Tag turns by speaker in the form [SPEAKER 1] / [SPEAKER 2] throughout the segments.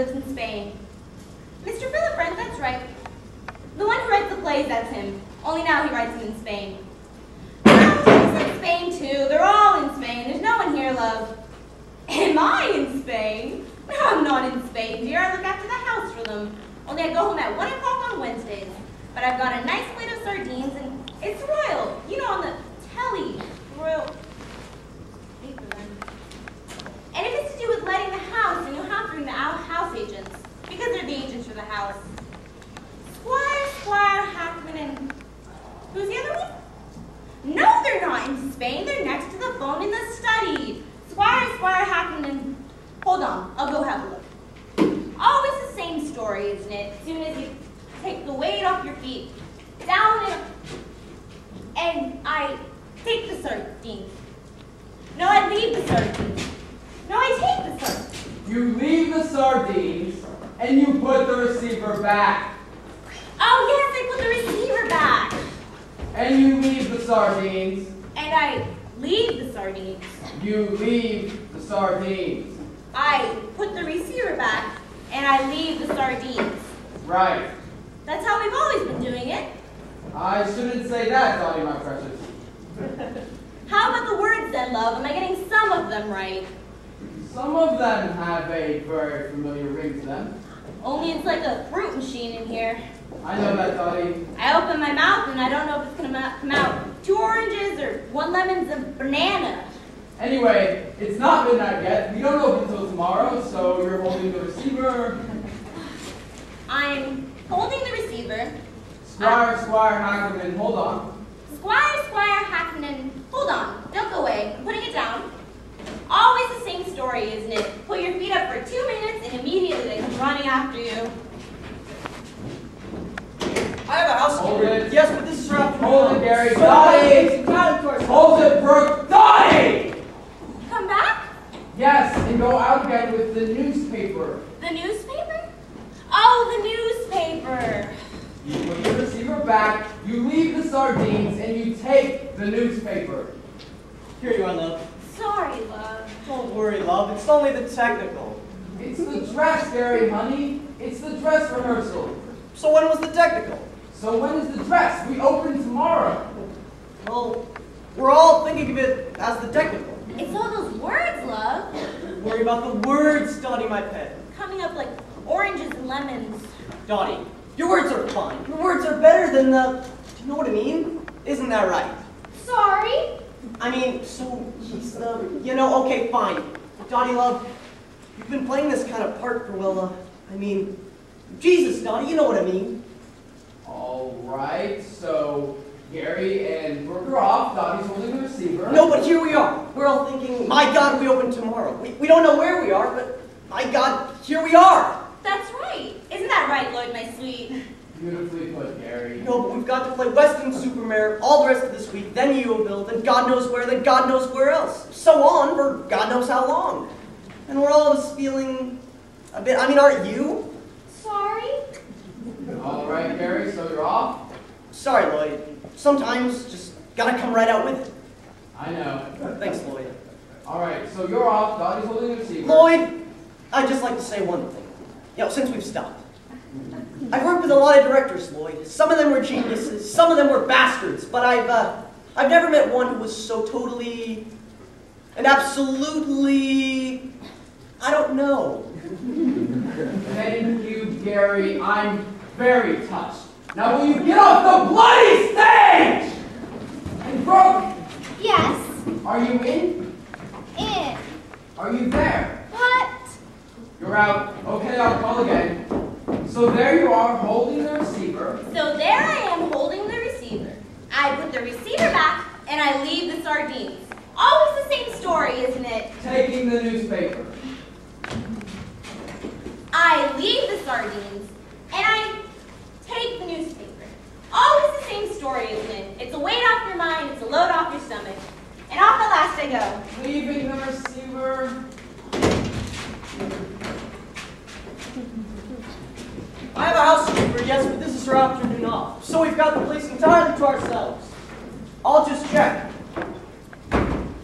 [SPEAKER 1] lives in Spain. Mr. Philip Brent, that's right. The one who writes the plays, that's him. Only now he writes them in Spain. He's in Spain too. They're all in Spain. There's no one here, love. Am I in Spain? No, I'm not in Spain, dear. I look after the house for them. Only I go home at 1 o'clock on Wednesdays. But I've got a nice plate of sardines, and it's royal. You know, on the telly. Royal. And if it's to do with letting the house, then you'll have to bring the house agents. Because they're the agents for the house. Squire, Hackman, and... Who's the other one? No, they're not in Spain. They're next to the phone in the study. Squire, Hackman, and... Hold on, I'll go have a look. Always the same story, isn't it? As soon as you take the weight off your feet, down and I take the sardines. No, I leave the sardines. No, I take the sardines.
[SPEAKER 2] You leave the sardines and you put the receiver back.
[SPEAKER 1] Oh, yes, I put the receiver back.
[SPEAKER 2] And you leave the sardines.
[SPEAKER 1] And I leave the sardines.
[SPEAKER 2] You leave the sardines.
[SPEAKER 1] I put the receiver back and I leave the sardines.
[SPEAKER 2] Right.
[SPEAKER 1] That's how we've always been doing it.
[SPEAKER 2] I shouldn't say that, Dotty, my precious.
[SPEAKER 1] How about the words then, love? Am I getting some of them right?
[SPEAKER 2] Some of them have a very familiar ring to them.
[SPEAKER 1] Only it's like a fruit machine in here.
[SPEAKER 2] I know that, Dotty.
[SPEAKER 1] I open my mouth and I don't know if it's going to come out 2 oranges or 1 lemon and a banana.
[SPEAKER 2] Anyway, it's not midnight yet. We don't open until tomorrow, so you're holding the receiver.
[SPEAKER 1] I'm holding the receiver.
[SPEAKER 2] Squire, Hackman, hold on.
[SPEAKER 1] Squire, Hackman, hold on. Don't go away. I'm putting it down. Always the same story, isn't it? Put your feet up for 2 minutes and immediately they come running after you.
[SPEAKER 3] I have a house.
[SPEAKER 2] Hold it.
[SPEAKER 3] Yes, but this is right.
[SPEAKER 2] Hold it, Garry. Dotty! Hold it, Brooke. Dotty!
[SPEAKER 1] Come back?
[SPEAKER 2] Yes, and go out again with the newspaper.
[SPEAKER 1] The newspaper? Oh, the newspaper.
[SPEAKER 2] You put your receiver back, you leave the sardines, and you take the newspaper.
[SPEAKER 3] Here you are, love.
[SPEAKER 1] Sorry, love.
[SPEAKER 3] Don't worry, love. It's only the technical.
[SPEAKER 2] It's the dress, Garry, honey. It's the dress rehearsal.
[SPEAKER 3] So when was the technical?
[SPEAKER 2] So when is the dress? We open tomorrow.
[SPEAKER 3] Well, we're all thinking of it as the technical.
[SPEAKER 1] It's all those words, love.
[SPEAKER 3] Don't worry about the words, Dotty, my pet.
[SPEAKER 1] Coming up like oranges and lemons.
[SPEAKER 3] Dotty, your words are fine. Your words are better than the... Do you know what I mean? Isn't that right?
[SPEAKER 1] Sorry.
[SPEAKER 3] I mean, so he's the... You know, okay, fine. Dotty, love, you've been playing this kind of part for, well, I mean... Jesus, Dotty, you know what I mean.
[SPEAKER 2] All right, so Garry and Brooke are off. Dotty's holding the receiver.
[SPEAKER 3] No, but here we are. We're all thinking, my God, we open tomorrow. We don't know where we are, but my God, here we are.
[SPEAKER 1] That's right. Isn't that right, Lloyd, my sweet?
[SPEAKER 2] Beautifully put, Garry.
[SPEAKER 3] No, but we've got to play Weston Supermare all the rest of this week, then Yeovil, then God knows where, then God knows where else. So on for God knows how long. And we're all just feeling a bit, I mean, aren't you?
[SPEAKER 1] Sorry.
[SPEAKER 2] All right, Garry, so you're off?
[SPEAKER 3] Sorry, Lloyd. Sometimes just gotta come right out with it.
[SPEAKER 2] I know.
[SPEAKER 3] Thanks, Lloyd.
[SPEAKER 2] All right, so you're off. Dotty's holding the receiver.
[SPEAKER 3] Lloyd, I'd just like to say one thing. You know, since we've stopped. I've worked with a lot of directors, Lloyd. Some of them were geniuses, some of them were bastards, but I've never met one who was so totally and absolutely, I don't know.
[SPEAKER 2] Thank you, Garry. I'm very touched. Now will you get off the bloody stage? And Brooke!
[SPEAKER 1] Yes.
[SPEAKER 2] Are you in?
[SPEAKER 1] In.
[SPEAKER 2] Are you there?
[SPEAKER 1] What?
[SPEAKER 2] You're out. Okay, I'll call again. So there you are, holding the receiver.
[SPEAKER 1] So there I am holding the receiver. I put the receiver back and I leave the sardines. Always the same story, isn't it?
[SPEAKER 2] Taking the newspaper.
[SPEAKER 1] I leave the sardines and I take the newspaper. Always the same story, isn't it? It's a weight off your mind, it's a load off your stomach. And off at last I go.
[SPEAKER 2] Leaving the receiver.
[SPEAKER 3] I have a housekeeper, yes, but this is her afternoon off. So we've got the place entirely to ourselves. I'll just check.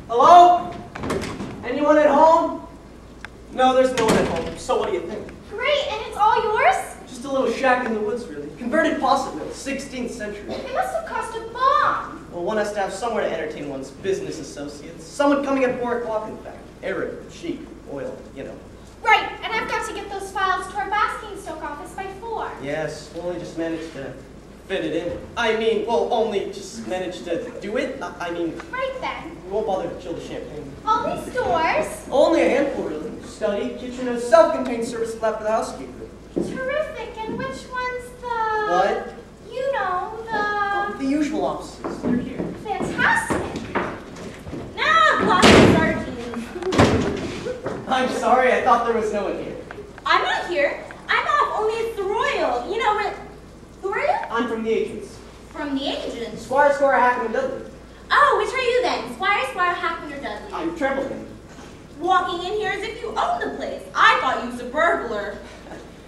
[SPEAKER 3] Hello? Anyone at home? No, there's no one at home. So what do you think?
[SPEAKER 1] Great,
[SPEAKER 3] little shack in the woods, really. Converted posset mill, 16th century.
[SPEAKER 1] It must have cost a bomb.
[SPEAKER 3] Well, one has to have somewhere to entertain one's business associates. Someone coming at 4 o'clock, in fact. Arab, chic, oil, you know.
[SPEAKER 1] Right, and I've got to get those files to our Basingstoke office by 4.
[SPEAKER 3] Yes, only just managed to fit it in. I mean, well, only just managed to do it. I mean,
[SPEAKER 1] Right then.
[SPEAKER 3] we won't bother to chill the champagne.
[SPEAKER 1] All these doors.
[SPEAKER 3] Only a handful, really. Study, kitchen, and a self-contained service left for the housekeeper.
[SPEAKER 1] Terrific. And which one's the...
[SPEAKER 3] What?
[SPEAKER 1] You know,
[SPEAKER 3] The usual offices. They're here.
[SPEAKER 1] Fantastic. Now I've lost the sardines.
[SPEAKER 3] I'm sorry, I thought there was no one here.
[SPEAKER 1] I'm not here. I'm off only at the Royal. You know what? Who are you?
[SPEAKER 3] I'm from the agents.
[SPEAKER 1] From the agents.
[SPEAKER 3] Squire, Hackman, Dudley.
[SPEAKER 1] Oh, which are you then? Squire, Hackman, or Dudley?
[SPEAKER 3] I'm Trebleton.
[SPEAKER 1] Walking in here as if you owned the place. I thought you was a burglar.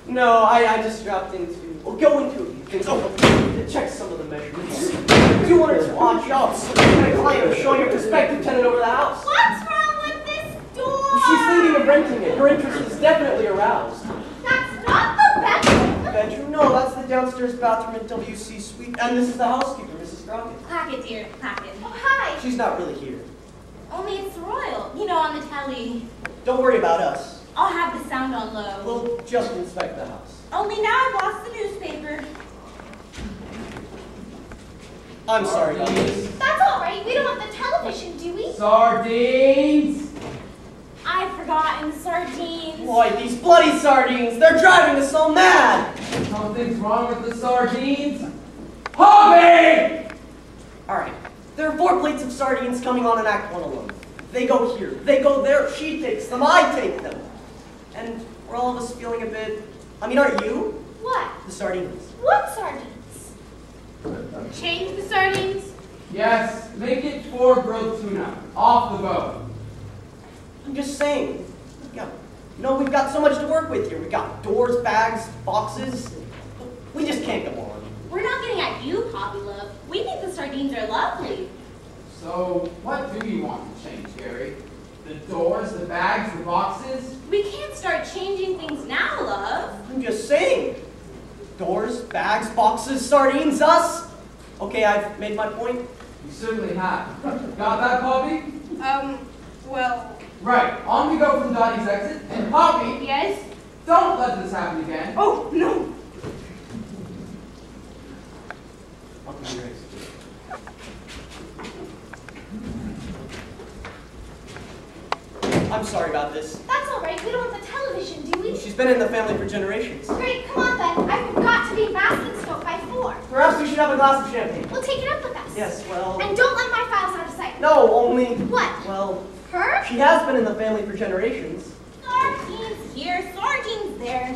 [SPEAKER 3] No, I just dropped into, well, go into a few things. To check some of the measurements. Do one or two odd jobs. My client was showing a prospective tenant over the house.
[SPEAKER 1] What's wrong with this door?
[SPEAKER 3] She's thinking of renting it. Her interest is definitely aroused.
[SPEAKER 1] That's not the bedroom.
[SPEAKER 3] Bedroom? No, that's the downstairs bathroom in WC suite. And this is the housekeeper, Mrs. Crockett.
[SPEAKER 1] Clackett, dear, Clackett. Oh, hi.
[SPEAKER 3] She's not really here.
[SPEAKER 1] Only it's the Royal. You know, on the telly.
[SPEAKER 3] Don't worry about us.
[SPEAKER 1] I'll have the sound on low.
[SPEAKER 3] We'll just inspect the house.
[SPEAKER 1] Only now I've lost the newspaper.
[SPEAKER 3] I'm sorry about this.
[SPEAKER 1] That's all right. We don't have the television, do we?
[SPEAKER 2] Sardines!
[SPEAKER 1] I've forgotten sardines.
[SPEAKER 3] Boy, these bloody sardines, they're driving us so mad!
[SPEAKER 2] Something's wrong with the sardines. Hobby!
[SPEAKER 3] Alright, there are 4 plates of sardines coming on in Act 1 alone. They go here, they go there, she takes them, I take them. And we're all of us feeling a bit, aren't you?
[SPEAKER 1] What?
[SPEAKER 3] The sardines.
[SPEAKER 1] What sardines? Change the sardines?
[SPEAKER 2] Yes, make it 4 grilled tuna. Off the boat.
[SPEAKER 3] I'm just saying. We've got so much to work with here. We've got doors, bags, boxes. We just can't go on.
[SPEAKER 1] We're not getting at you, Poppy Love. We think the sardines are lovely.
[SPEAKER 2] So, what do you want to change, Garry? The doors, the bags, the boxes?
[SPEAKER 1] We can't start changing things now, love.
[SPEAKER 3] I'm just saying. Doors, bags, boxes, sardines, us. Okay, I've made my point.
[SPEAKER 2] You certainly have. Got that, Poppy?
[SPEAKER 1] Well...
[SPEAKER 2] Right, on we go from Dotty's exit, and Poppy,
[SPEAKER 1] Yes?
[SPEAKER 2] don't let this happen again.
[SPEAKER 1] Oh, no.
[SPEAKER 3] I'm sorry about this.
[SPEAKER 1] That's all right. We don't have the television, do we?
[SPEAKER 3] She's been in the family for generations.
[SPEAKER 1] Great, come on then. I've got to be in Basingstoke by 4.
[SPEAKER 3] Perhaps we should have a glass of champagne.
[SPEAKER 1] We'll take it up with us.
[SPEAKER 3] Yes, well...
[SPEAKER 1] And don't let my files out of sight.
[SPEAKER 3] No, only...
[SPEAKER 1] What?
[SPEAKER 3] Well...
[SPEAKER 1] Her?
[SPEAKER 3] She has been in the family for generations.
[SPEAKER 1] Sardines here, sardines there.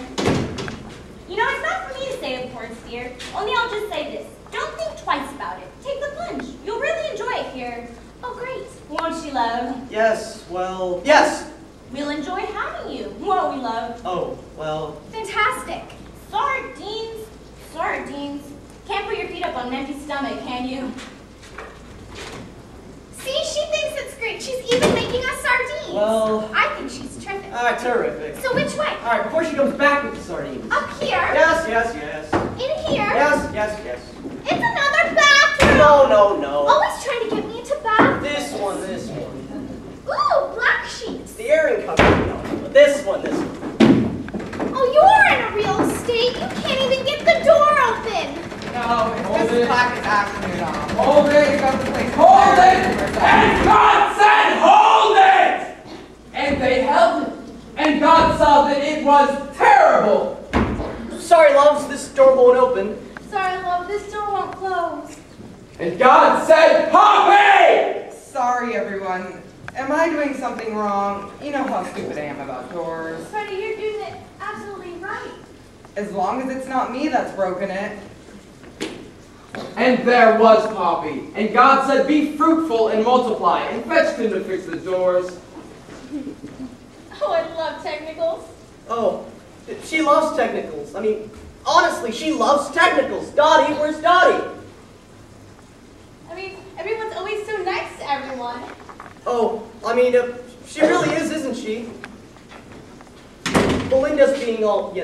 [SPEAKER 1] You know, it's not for me to say, of course, dear. Only I'll just say this. Don't think twice about it. Take the plunge. You'll really enjoy it here. Oh, great. Won't you, love?
[SPEAKER 3] Yes, well... Yes!
[SPEAKER 1] We'll enjoy having you. Won't we, love?
[SPEAKER 3] Oh, well...
[SPEAKER 1] Fantastic. Sardines. Sardines. Can't put your feet up on an empty stomach, can you? See, she thinks it's great. She's even making us sardines.
[SPEAKER 3] Well...
[SPEAKER 1] I think she's terrific.
[SPEAKER 3] Terrific.
[SPEAKER 1] So which way?
[SPEAKER 3] Alright, before she comes back with the sardines.
[SPEAKER 1] Up here?
[SPEAKER 3] Yes, yes, yes.
[SPEAKER 1] In here?
[SPEAKER 3] Yes, yes, yes.
[SPEAKER 1] It's another bathroom!
[SPEAKER 3] No.
[SPEAKER 1] Always trying to get me into bathrooms.
[SPEAKER 3] This one.
[SPEAKER 1] Ooh, black sheets.
[SPEAKER 3] The airing company, no. This one.
[SPEAKER 1] Oh, you're in a real state. You can't even get the door open.
[SPEAKER 4] No, it's
[SPEAKER 2] Hold
[SPEAKER 4] Mrs.
[SPEAKER 2] it.
[SPEAKER 4] Clackett's afternoon off.
[SPEAKER 2] Hold it!
[SPEAKER 4] Got the place.
[SPEAKER 2] Hold it! And God said, hold it! And they held it. And God saw that it was terrible.
[SPEAKER 3] Sorry, loves, this door won't open.
[SPEAKER 1] Sorry, love, this door won't close.
[SPEAKER 2] And God said, Poppy!
[SPEAKER 4] Sorry, everyone. Am I doing something wrong? You know how stupid I am about doors.
[SPEAKER 1] Freddy, you're doing it absolutely right.
[SPEAKER 4] As long as it's not me that's broken it.
[SPEAKER 2] And there was Poppy. And God said, be fruitful and multiply. And fetched him to fix the doors.
[SPEAKER 1] Oh, I love technicals.
[SPEAKER 3] Oh, she loves technicals. Honestly, she loves technicals. Dotty, where's Dotty?
[SPEAKER 1] Everyone's always so nice to everyone.
[SPEAKER 3] Oh, she really is, isn't she? Belinda's being all,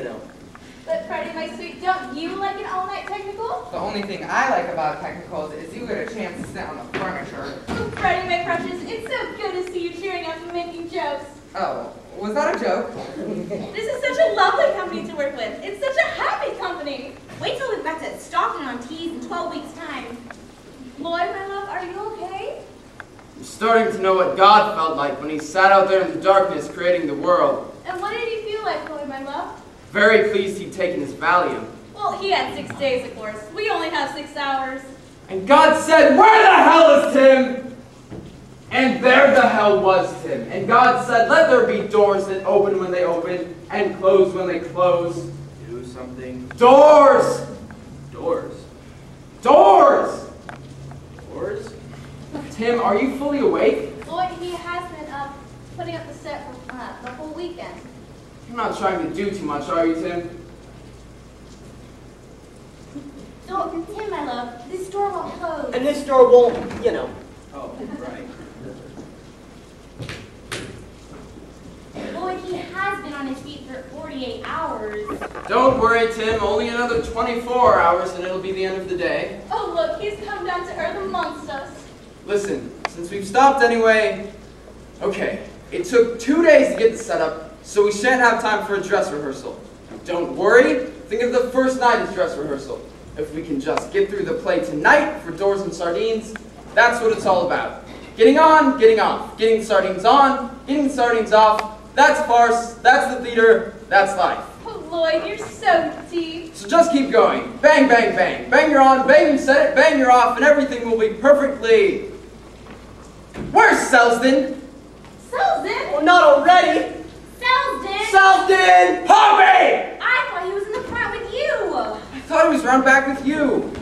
[SPEAKER 5] But Freddy, my sweet, don't you like an all-night technical?
[SPEAKER 4] The only thing I like about technicals is you get a chance to sit on the furniture.
[SPEAKER 5] Oh, Freddy, my precious, it's so good to see you cheering up and making jokes.
[SPEAKER 4] Oh, was that a joke?
[SPEAKER 1] This is such a lovely company to work with. It's such a happy company. Wait till we've got to Stockton on teas in 12 weeks' time.
[SPEAKER 5] Lloyd, my love, are you okay?
[SPEAKER 2] I'm starting to know what God felt like when he sat out there in the darkness creating the world.
[SPEAKER 5] And what did he feel like, Lloyd, my love?
[SPEAKER 2] Very pleased he'd taken his Valium.
[SPEAKER 1] Well, he had 6 days, of course. We only have 6 hours.
[SPEAKER 2] And God said, "Where the hell is Tim?" And there the hell was Tim. And God said, "Let there be doors that open when they open and close when they close."
[SPEAKER 6] Do something.
[SPEAKER 2] Doors!
[SPEAKER 6] Doors.
[SPEAKER 2] Doors!
[SPEAKER 6] Doors?
[SPEAKER 2] Tim, are you fully awake?
[SPEAKER 5] Lloyd, he has been putting up the set for the whole weekend.
[SPEAKER 2] You're not trying to do too much, are you, Tim?
[SPEAKER 1] So, Tim, my love, this door won't close.
[SPEAKER 3] And this door won't, you know.
[SPEAKER 6] Oh, right.
[SPEAKER 1] Lloyd, he has been on his feet for 48 hours.
[SPEAKER 2] Don't worry, Tim. Only another 24 hours and it'll be the end of the day.
[SPEAKER 5] Oh, look, he's come down to earth amongst us.
[SPEAKER 2] Listen, since we've stopped anyway, okay, it took 2 days to get the setup, so we shan't have time for a dress rehearsal. Don't worry, think of the first night as dress rehearsal. If we can just get through the play tonight for Doors and Sardines, that's what it's all about. Getting on, getting off, getting the sardines on, getting the sardines off. That's farce, that's the theater, that's life.
[SPEAKER 5] Oh, Lloyd, you're so deep.
[SPEAKER 2] So just keep going. Bang, bang, bang. Bang, you're on, bang, you said it, bang, you're off, and everything will be perfectly... Where's Selsdon?
[SPEAKER 1] Selsdon?
[SPEAKER 3] Well, not already.
[SPEAKER 1] Selsdon?
[SPEAKER 2] Selsdon! Poppy!
[SPEAKER 1] I thought he was in the front with you.
[SPEAKER 2] I thought he was round back with you.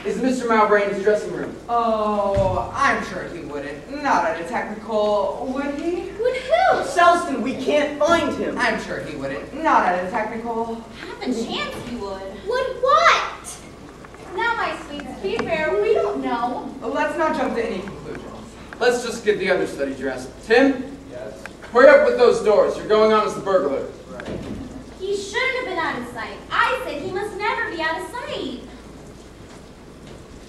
[SPEAKER 2] Is Mr. Mowbray in his dressing room?
[SPEAKER 4] Oh, I'm sure he wouldn't. Not at a technical, would he?
[SPEAKER 1] Would who?
[SPEAKER 3] Selsdon, we can't find him.
[SPEAKER 4] I'm sure he wouldn't. Not at a technical.
[SPEAKER 1] Have a chance he would.
[SPEAKER 5] Would what? Now, my sweets, be fair, we don't know.
[SPEAKER 4] Let's not jump to any conclusions.
[SPEAKER 2] Let's just get the understudy dressed. Tim,
[SPEAKER 6] Yes.
[SPEAKER 2] hurry up with those doors. You're going on as the burglar.
[SPEAKER 6] Right.
[SPEAKER 1] He shouldn't have been out of sight. I said he must never be out of sight.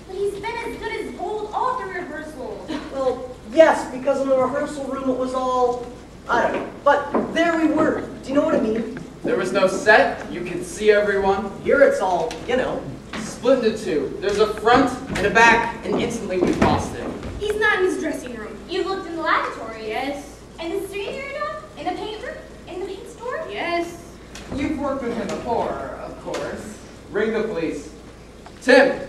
[SPEAKER 1] But he's been as good as gold all through rehearsal.
[SPEAKER 3] Well, yes, because in the rehearsal room it was all, I don't know. But there we were. Do you know what I mean?
[SPEAKER 2] There was no set. You could see everyone.
[SPEAKER 3] Here it's all, you know.
[SPEAKER 2] Split into two. There's a front and a back, and instantly we've lost him.
[SPEAKER 1] He's not in his dressing room. You looked in the lavatory, yes. And the studio room? In the paint room? In the paint store?
[SPEAKER 5] Yes.
[SPEAKER 4] You've worked with him before, of course.
[SPEAKER 2] Ring the police. Tim,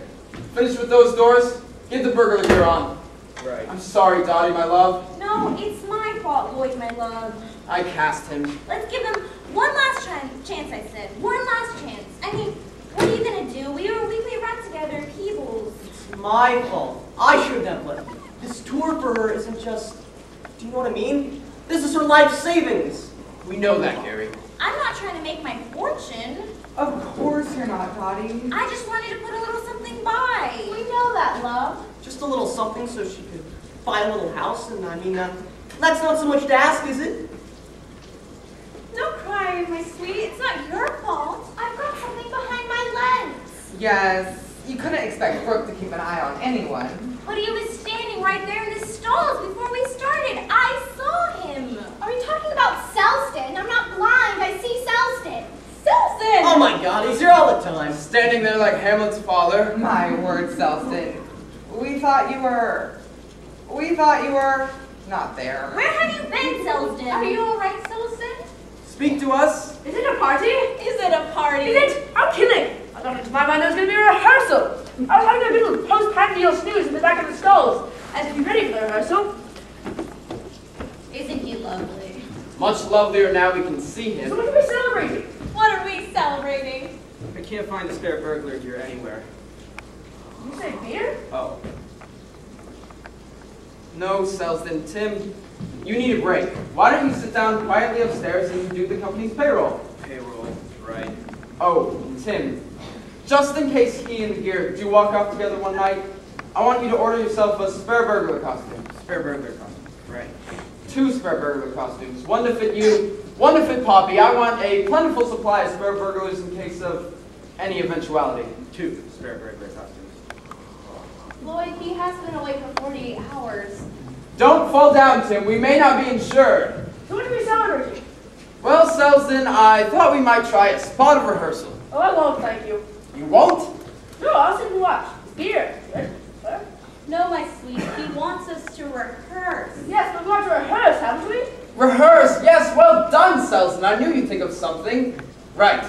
[SPEAKER 2] finish with those doors. Get the burglar gear on.
[SPEAKER 6] Right.
[SPEAKER 2] I'm sorry, Dotty, my love.
[SPEAKER 1] No, it's my fault, Lloyd, my love.
[SPEAKER 2] I cast him.
[SPEAKER 1] Let's give him one last chance, I said. One last chance. I mean, what are you going to do? We were a weekly run together in Peebles.
[SPEAKER 3] It's my fault. I shouldn't have let him. This tour for her isn't just, do you know what I mean? This is her life savings.
[SPEAKER 2] We know that, Garry.
[SPEAKER 1] I'm not trying to make my fortune.
[SPEAKER 4] Of course you're not, Dotty.
[SPEAKER 1] I just wanted to put a little something by.
[SPEAKER 5] We know that, love.
[SPEAKER 3] Just a little something so she could buy a little house, and I mean, that's not so much to ask, is it?
[SPEAKER 1] Don't cry, my sweet. It's not your fault. I've got something behind my lens.
[SPEAKER 4] Yes, you couldn't expect Brooke to keep an eye on anyone.
[SPEAKER 1] But he was standing right there in the stalls before we started. I saw him.
[SPEAKER 5] Are we talking about Selsdon? I'm not blind. I see Selsdon.
[SPEAKER 1] Selsdon!
[SPEAKER 3] Oh my God, he's here all the time.
[SPEAKER 2] Standing there like Hamlet's father.
[SPEAKER 4] My word, Selsdon. We thought you were not there.
[SPEAKER 1] Where have you been, Selsdon?
[SPEAKER 5] Are you all right, Selsdon?
[SPEAKER 2] Speak to us.
[SPEAKER 7] Is it a party?
[SPEAKER 1] Is it a party?
[SPEAKER 7] Is it? I'm kidding. I thought to my mind there was going to be a rehearsal. I was having a little post-prandial snooze in the back of the stalls. I should be ready for the rehearsal.
[SPEAKER 1] Isn't he lovely?
[SPEAKER 2] Much lovelier now we can see
[SPEAKER 7] So
[SPEAKER 2] him.
[SPEAKER 7] what are we celebrating?
[SPEAKER 1] What are we celebrating?
[SPEAKER 6] I can't find the spare burglar gear anywhere.
[SPEAKER 7] You say beer?
[SPEAKER 6] Oh.
[SPEAKER 2] No, Selsdon. Tim, you need a break. Why don't you sit down quietly upstairs and do the company's payroll?
[SPEAKER 6] Payroll. Right.
[SPEAKER 2] Oh, Tim, just in case he and the gear do walk off together one night, I want you to order yourself a spare burglar costume.
[SPEAKER 6] Spare burglar costume. Right.
[SPEAKER 2] 2 spare burglar costumes. One to fit you, One to fit Poppy. I want a plentiful supply of spare burglars in case of any eventuality.
[SPEAKER 6] 2 spare burglar costumes.
[SPEAKER 5] Lloyd, he has been away for 48 hours.
[SPEAKER 2] Don't fall down, Tim. We may not be insured.
[SPEAKER 7] So what are we celebrating?
[SPEAKER 2] Well, Selsdon, I thought we might try a spot of rehearsal.
[SPEAKER 7] Oh, I won't, thank you.
[SPEAKER 2] You won't?
[SPEAKER 7] No, I'll sit and watch. Beer. What?
[SPEAKER 1] No, my sweet, he wants us to rehearse.
[SPEAKER 7] Yes, but we want to rehearse, haven't we?
[SPEAKER 2] Rehearse? Yes, well done, Selsdon. I knew you'd think of something. Right.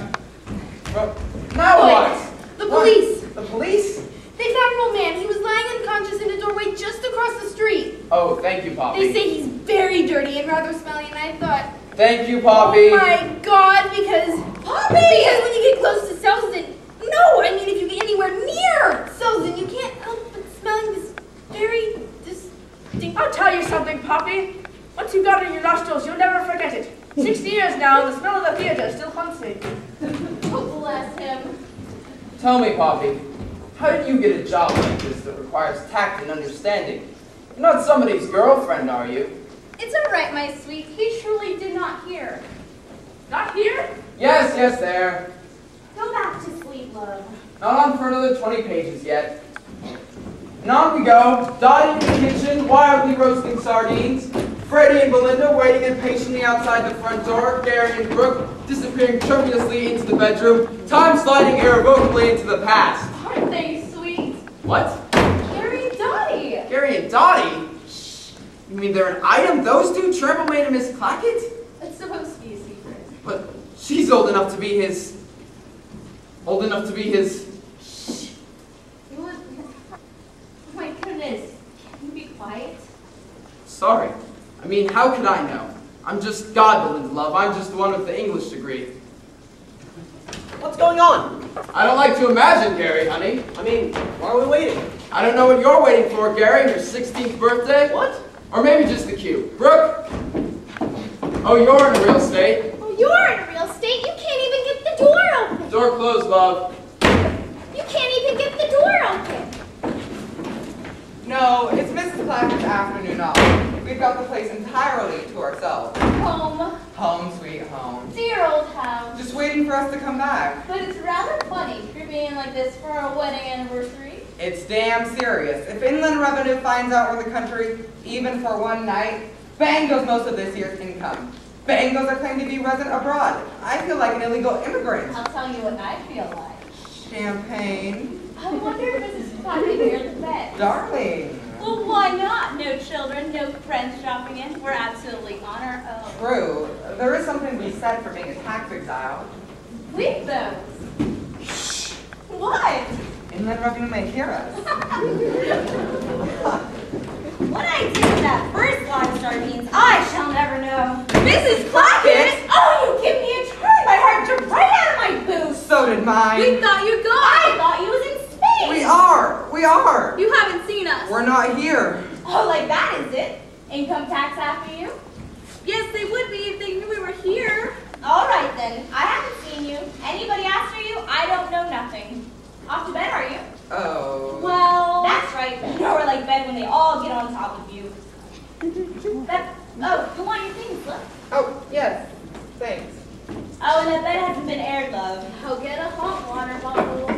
[SPEAKER 2] Well, now what?
[SPEAKER 5] The police.
[SPEAKER 2] The police?
[SPEAKER 5] They found an old man. He was lying unconscious in a doorway just across the street.
[SPEAKER 2] Oh, thank you, Poppy.
[SPEAKER 5] They say he's very dirty and rather smelly, and I thought,
[SPEAKER 2] Thank you, Poppy.
[SPEAKER 5] oh my God, because Because when you get close to Selsdon, no, I mean if you get anywhere near Selsdon, you can't help but smelling this very distinct.
[SPEAKER 7] I'll tell you something, Poppy. Once you've got it in your nostrils, you'll never forget it. 60 years now, and the smell of the theater still haunts me.
[SPEAKER 5] Oh, bless him.
[SPEAKER 2] Tell me, Poppy, how did you get a job like this that requires tact and understanding? You're not somebody's girlfriend, are you?
[SPEAKER 1] It's all right, my sweet. He truly did not hear.
[SPEAKER 7] Not here?
[SPEAKER 2] Yes, yes, there.
[SPEAKER 1] Go back to sleep, love.
[SPEAKER 2] Not on for another 20 pages yet. And on we go. Dotty in the kitchen, wildly roasting sardines. Freddy and Belinda waiting impatiently outside the front door. Garry and Brooke disappearing tremulously into the bedroom. Time sliding irrevocably into the past.
[SPEAKER 1] Aren't they sweet?
[SPEAKER 2] What?
[SPEAKER 1] Garry and Dotty.
[SPEAKER 2] Garry and Dotty? Shh. You mean they're an item? Those two Chambermaid and Miss Clackett?
[SPEAKER 1] It's supposed to be a secret.
[SPEAKER 2] But she's old enough to be his... Old enough to be his...
[SPEAKER 1] Shh. You would... Oh my goodness. Can you be quiet?
[SPEAKER 2] Sorry. I mean, how could I know? I'm just God, Belinda, love. I'm just the one with the English degree.
[SPEAKER 3] What's going on?
[SPEAKER 2] I don't like to imagine, Garry, honey.
[SPEAKER 3] I mean, why are we waiting?
[SPEAKER 2] I don't know what you're waiting for, Garry. Your 16th birthday?
[SPEAKER 3] What?
[SPEAKER 2] Or maybe just the cue. Brooke? Oh, you're in a real state.
[SPEAKER 5] Oh, you're in a real state. You can't even get the door open.
[SPEAKER 2] Door closed, love.
[SPEAKER 5] You can't even get the door open.
[SPEAKER 4] No, it's Mrs. Clackett's afternoon off. We've got the place entirely to ourselves.
[SPEAKER 1] Home.
[SPEAKER 4] Home, sweet home.
[SPEAKER 1] Dear old house.
[SPEAKER 4] Just waiting for us to come back.
[SPEAKER 1] But it's rather funny creeping in like this for a wedding anniversary.
[SPEAKER 4] It's damn serious. If Inland Revenue finds out we're the country, even for one night, bang goes most of this year's income. Bang goes our claim to be resident abroad. I feel like an illegal immigrant.
[SPEAKER 1] I'll tell you what I feel like.
[SPEAKER 4] Champagne.
[SPEAKER 1] I wonder if Mrs. Clackett near the bed.
[SPEAKER 4] Darling.
[SPEAKER 1] Well, why not? No children, no friends dropping in. We're absolutely on our own.
[SPEAKER 4] True. There is something to be said for being a tax exile.
[SPEAKER 1] Leave those. Shh. What?
[SPEAKER 4] Inland Revenue may hear us.
[SPEAKER 1] What I did with that first lot of sardines, I shall never know. Mrs. Clackett! Oh, you give me a turn. My heart jumped right out of my boots.
[SPEAKER 4] So did mine.
[SPEAKER 1] We thought you'd gone. I thought you was in space.
[SPEAKER 4] We are. We are.
[SPEAKER 1] You haven't seen us.
[SPEAKER 4] We're not here.
[SPEAKER 1] Oh, like that is it? Income tax after you? Yes, they would be if they knew we were here. All right, then. I haven't seen you. Anybody after you? I don't know nothing. Off to bed, are you?
[SPEAKER 4] Oh.
[SPEAKER 1] Well, that's right. Nowhere like bed when they all get on top of you. Oh, you want your things, look.
[SPEAKER 4] Oh, yes. Thanks.
[SPEAKER 1] Oh, and that bed hasn't been aired, love. Oh, get a hot water bottle.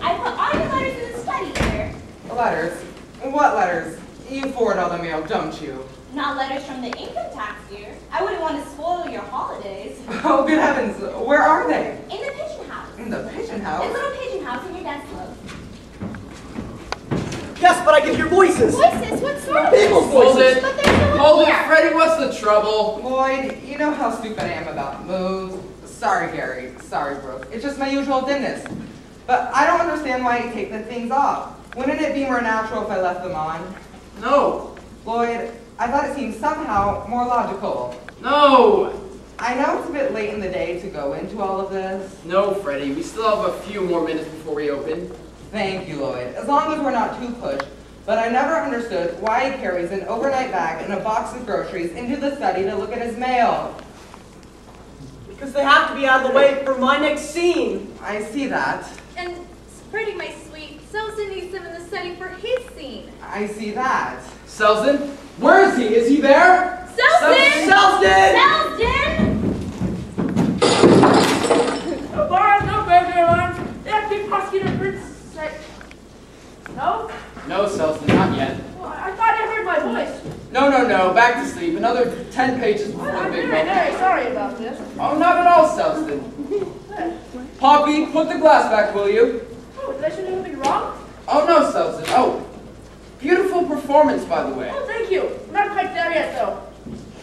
[SPEAKER 1] I put all your letters in the study here.
[SPEAKER 4] Letters? What letters? You forward all the mail, don't you?
[SPEAKER 1] Not letters from the income tax, dear. I wouldn't want to spoil your holidays.
[SPEAKER 4] Oh, good heavens. Where are they?
[SPEAKER 1] In the pigeon house.
[SPEAKER 4] In the pigeon
[SPEAKER 1] This
[SPEAKER 4] house?
[SPEAKER 1] little pigeon house in your desk, love.
[SPEAKER 3] Yes, but I can hear voices.
[SPEAKER 5] Voices? What sort of
[SPEAKER 3] People's
[SPEAKER 2] Hold
[SPEAKER 3] voices.
[SPEAKER 2] it.
[SPEAKER 5] But there's no one
[SPEAKER 2] Hold it,
[SPEAKER 5] here.
[SPEAKER 2] Freddy. What's the trouble?
[SPEAKER 4] Lloyd, you know how stupid I am about moves. Sorry, Garry. Sorry, Brooke. It's just my usual dimness. But I don't understand why you take the things off. Wouldn't it be more natural if I left them on?
[SPEAKER 2] No.
[SPEAKER 4] Lloyd, I thought it seemed somehow more logical.
[SPEAKER 2] No.
[SPEAKER 4] I know it's a bit late in the day to go into all of this.
[SPEAKER 2] No, Freddy. We still have a few more minutes before we open.
[SPEAKER 4] Thank you, Lloyd. As long as we're not too pushed. But I never understood why he carries an overnight bag and a box of groceries into the study to look at his mail.
[SPEAKER 3] Because they have to be out of the way for my next scene.
[SPEAKER 4] I see that.
[SPEAKER 5] And Freddy, my sweet, Selsdon needs them in the study for his scene.
[SPEAKER 4] I see that.
[SPEAKER 2] Selsdon? Where is he? Is he there?
[SPEAKER 5] Selsdon!
[SPEAKER 7] No bars, no burglar alarms. They have to be prosecuted for No?
[SPEAKER 2] No, Selsdon, not yet.
[SPEAKER 7] Well, I thought I heard my voice.
[SPEAKER 2] No, back to sleep. Another 10 pages before
[SPEAKER 7] I'm
[SPEAKER 2] the big
[SPEAKER 7] very,
[SPEAKER 2] moment.
[SPEAKER 7] very sorry about this.
[SPEAKER 2] Oh, not at all, Selsdon. Poppy, put the glass back, will you?
[SPEAKER 7] Oh, did I say anything wrong?
[SPEAKER 2] Oh, no, Selsdon. Oh, beautiful performance, by the way.
[SPEAKER 7] Oh, thank you. I'm not quite there yet, though.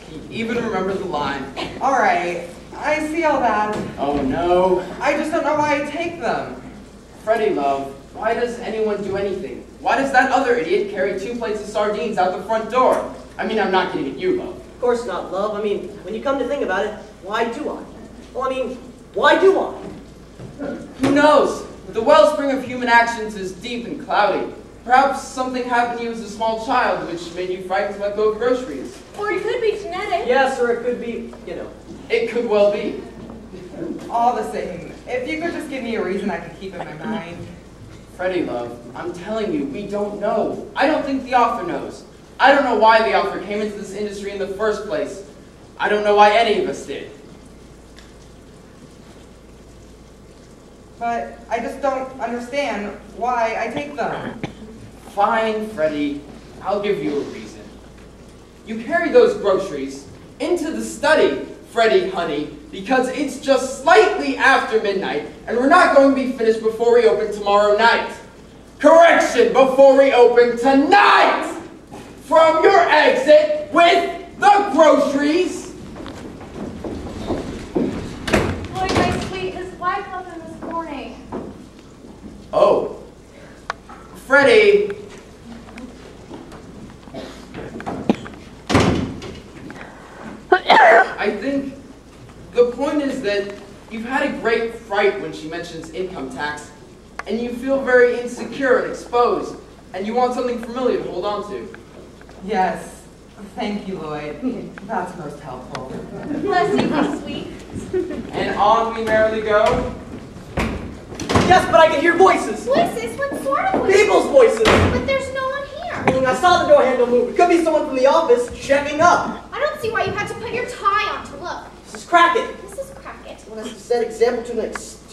[SPEAKER 2] He even remembers the line.
[SPEAKER 4] All right, I see all that.
[SPEAKER 2] Oh, no.
[SPEAKER 4] I just don't know why I take them.
[SPEAKER 2] Freddy, love, why does anyone do anything? Why does that other idiot carry 2 plates of sardines out the front door? I mean, I'm not getting at you, love.
[SPEAKER 3] Of course not, love. I mean, when you come to think about it, why do I? Well, I mean, why do I?
[SPEAKER 2] Who knows? The wellspring of human actions is deep and cloudy. Perhaps something happened to you as a small child which made you frightened to let go of groceries.
[SPEAKER 5] Or it could be genetic.
[SPEAKER 3] Yes, or it could be, you know.
[SPEAKER 2] It could well be.
[SPEAKER 4] All the same, if you could just give me a reason I could keep in my mind.
[SPEAKER 2] Freddy, love, I'm telling you, we don't know. I don't think the author knows. I don't know why the author came into this industry in the first place. I don't know why any of us did.
[SPEAKER 4] But I just don't understand why I take them.
[SPEAKER 2] Fine, Freddy. I'll give you a reason. You carry those groceries into the study, Freddy, honey, because it's just slightly after midnight, and we're not going to be finished before we open tomorrow night. Correction, before we open tonight! From your exit with the groceries!
[SPEAKER 5] Lloyd, my sweet, his wife left him this morning.
[SPEAKER 2] Oh. Freddy. I think the point is that you've had a great fright when she mentions income tax, and you feel very insecure and exposed, and you want something familiar to hold on to.
[SPEAKER 4] Yes, thank you, Lloyd. That's most helpful.
[SPEAKER 5] Bless you, my sweet.
[SPEAKER 2] And on we merrily go.
[SPEAKER 3] Yes, but I can hear voices.
[SPEAKER 5] Voices? What sort of voices?
[SPEAKER 3] People's voices.
[SPEAKER 5] But there's no one here.
[SPEAKER 3] I saw the door handle move. It could be someone from the office checking up.
[SPEAKER 5] I don't see why you had to put your tie on to look.
[SPEAKER 3] This is Clackett.
[SPEAKER 5] Mrs. Clackett.
[SPEAKER 3] Well, that's to set example to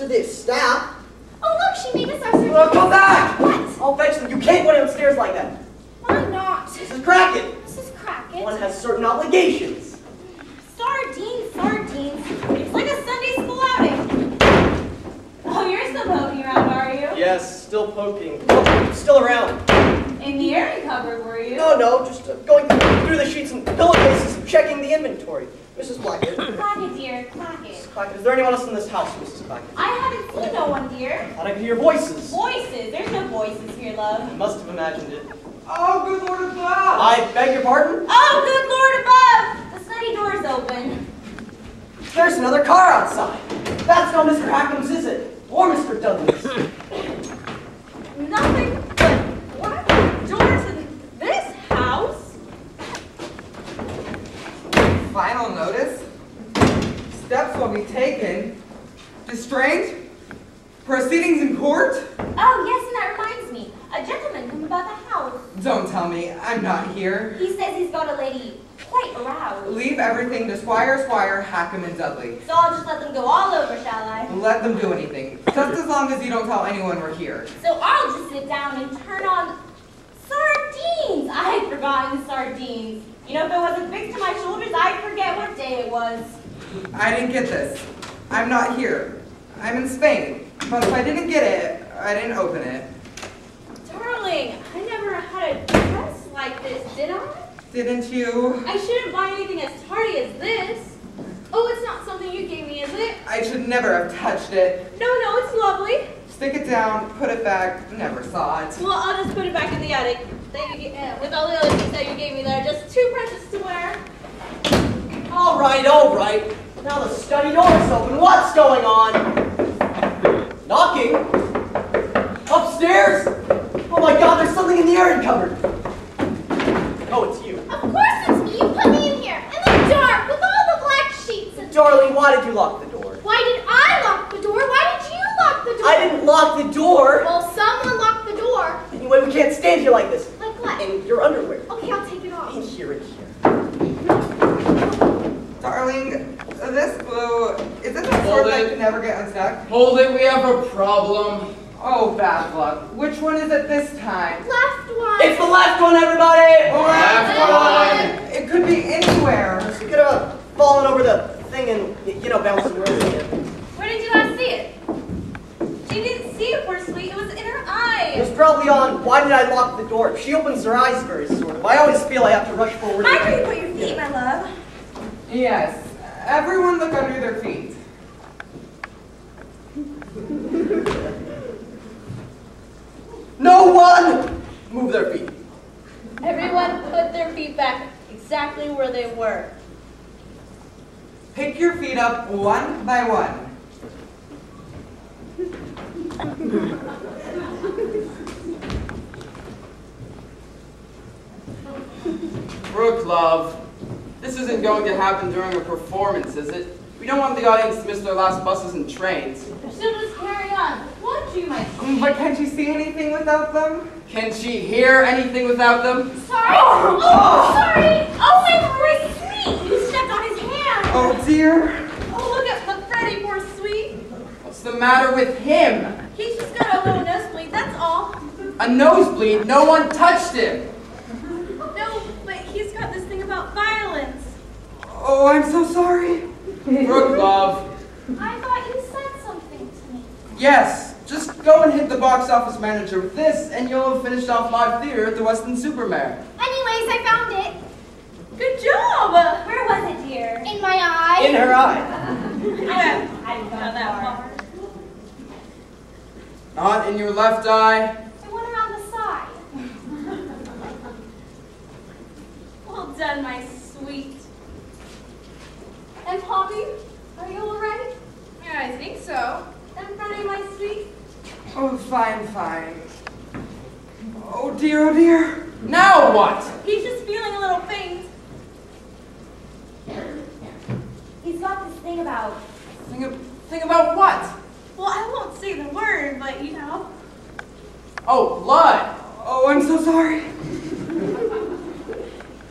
[SPEAKER 3] the staff.
[SPEAKER 5] Oh, look, she made us our service.
[SPEAKER 3] Well, come back!
[SPEAKER 5] What?
[SPEAKER 3] I'll fetch them. You can't go downstairs like that.
[SPEAKER 5] Why not?
[SPEAKER 3] Mrs. Clackett.
[SPEAKER 5] Mrs. Clackett.
[SPEAKER 3] One has certain obligations.
[SPEAKER 1] Sardines. It's like a Sunday school outing. Oh, you're still poking around, are you?
[SPEAKER 3] Yes, still poking. Oh, still around.
[SPEAKER 1] In the airing cupboard, were you?
[SPEAKER 3] No, just going through the sheets and pillowcases, checking the inventory. Mrs. Clackett.
[SPEAKER 1] Clackett, dear, Clackett.
[SPEAKER 3] Mrs. Clackett, is there anyone else in this house, Mrs. Clackett?
[SPEAKER 1] I haven't seen no one, dear.
[SPEAKER 3] I thought I could hear voices.
[SPEAKER 1] Voices. There's no voices here, love.
[SPEAKER 3] I must have imagined it.
[SPEAKER 4] Oh, good Lord above!
[SPEAKER 3] I beg your pardon?
[SPEAKER 1] Oh, good Lord above! The study door's open.
[SPEAKER 3] There's another car outside. That's not Mr. Hackham's, is it? Or Mr. Dudley's.
[SPEAKER 1] Nothing but black doors in this house.
[SPEAKER 4] Final notice. Steps will be taken. Distraint. Proceedings in court.
[SPEAKER 1] Oh, yes, and that reminds me. A gentleman come about the house.
[SPEAKER 4] Don't tell me. I'm not here.
[SPEAKER 1] He says he's got a lady quite aroused.
[SPEAKER 4] Leave everything to Squire, Hackham, and Dudley.
[SPEAKER 1] So I'll just let them go all over, shall I?
[SPEAKER 4] Let them do anything. Just as long as you don't tell anyone we're here.
[SPEAKER 1] So I'll just sit down and turn on sardines. I'd forgotten sardines. You know, if it wasn't fixed to my shoulders, I'd forget what day it was.
[SPEAKER 4] I didn't get this. I'm not here. I'm in Spain. But if I didn't get it, I didn't open it.
[SPEAKER 1] Darling, I never had a dress like this, did I?
[SPEAKER 4] Didn't you?
[SPEAKER 1] I shouldn't buy anything as tardy as this. Oh, it's not something you gave me, is it?
[SPEAKER 4] I should never have touched it.
[SPEAKER 1] No, it's lovely.
[SPEAKER 4] Stick it down, put it back, never saw it.
[SPEAKER 1] Well, I'll just put it back in the attic. With all the other things that you gave me that are just too precious to wear.
[SPEAKER 3] All right. Now the study door is open. What's going on? Knocking? Upstairs? Oh my God, there's something in the airing cupboard. Oh, it's you.
[SPEAKER 5] Of course it's me. You put me in here. In the dark with all the black sheets. And
[SPEAKER 3] Darling, why did you lock the door?
[SPEAKER 5] why did I lock the door? Why did you lock the door?
[SPEAKER 3] I didn't lock the door.
[SPEAKER 5] Well, someone locked the door.
[SPEAKER 3] Anyway, we can't stand here like this.
[SPEAKER 5] Like what?
[SPEAKER 3] In your underwear.
[SPEAKER 5] Okay, I'll take it off.
[SPEAKER 3] In here.
[SPEAKER 4] that can never get unstuck?
[SPEAKER 2] Hold it, we have a problem.
[SPEAKER 4] Oh, bad luck. Which one is it this time?
[SPEAKER 5] Left one.
[SPEAKER 3] It's the left one, everybody!
[SPEAKER 2] Left one.
[SPEAKER 4] It could be anywhere.
[SPEAKER 3] You could have fallen over the thing and, bounced the world again.
[SPEAKER 1] Where did you last see it? She didn't see it, poor sweet. It was in her eye.
[SPEAKER 3] It was probably on, why did I lock the door? She opens her eyes very sort of. I always feel I have to rush forward.
[SPEAKER 1] Mind where you put your feet, my love.
[SPEAKER 4] Yes. Everyone look under their feet.
[SPEAKER 3] No one! Move their feet.
[SPEAKER 1] Everyone put their feet back exactly where they were.
[SPEAKER 4] Pick your feet up one by one.
[SPEAKER 2] Brooke, love, this isn't going to happen during a performance, is it? We don't want the audience to miss their last buses and trains.
[SPEAKER 1] So just carry on. Won't you, my sweet?
[SPEAKER 4] But can't you see anything without them?
[SPEAKER 2] Can she hear anything without them?
[SPEAKER 1] Sorry. Oh, sorry. Oh, my poor sweet. You stepped on his hand.
[SPEAKER 4] Oh dear.
[SPEAKER 1] Oh, look at the Freddy, poor sweet.
[SPEAKER 2] What's the matter with him?
[SPEAKER 1] He's just got a little nosebleed, that's all.
[SPEAKER 2] A nosebleed? No one touched him.
[SPEAKER 1] No, but he's got this thing about violence.
[SPEAKER 4] Oh, I'm so sorry.
[SPEAKER 2] Brooke, love.
[SPEAKER 1] I thought you said something to me.
[SPEAKER 2] Yes, just go and hit the box office manager with this, and you'll have finished off live theater at the Weston Supermare.
[SPEAKER 5] Anyways, I found it.
[SPEAKER 1] Good job. Where was it, dear?
[SPEAKER 5] In my eye.
[SPEAKER 3] In her eye.
[SPEAKER 1] I didn't go that far.
[SPEAKER 2] Not in your left eye.
[SPEAKER 5] It went around the side.
[SPEAKER 1] Well done, my sweet.
[SPEAKER 5] And Poppy, are you all right?
[SPEAKER 1] Yeah, I think so.
[SPEAKER 5] And Freddy, my sweet?
[SPEAKER 4] Oh, fine. Oh dear.
[SPEAKER 2] Now what?
[SPEAKER 1] He's just feeling a little faint.
[SPEAKER 5] He's got this thing about...
[SPEAKER 2] Think about what?
[SPEAKER 1] Well, I won't say the word, but
[SPEAKER 2] Oh, blood.
[SPEAKER 4] Oh, I'm so sorry.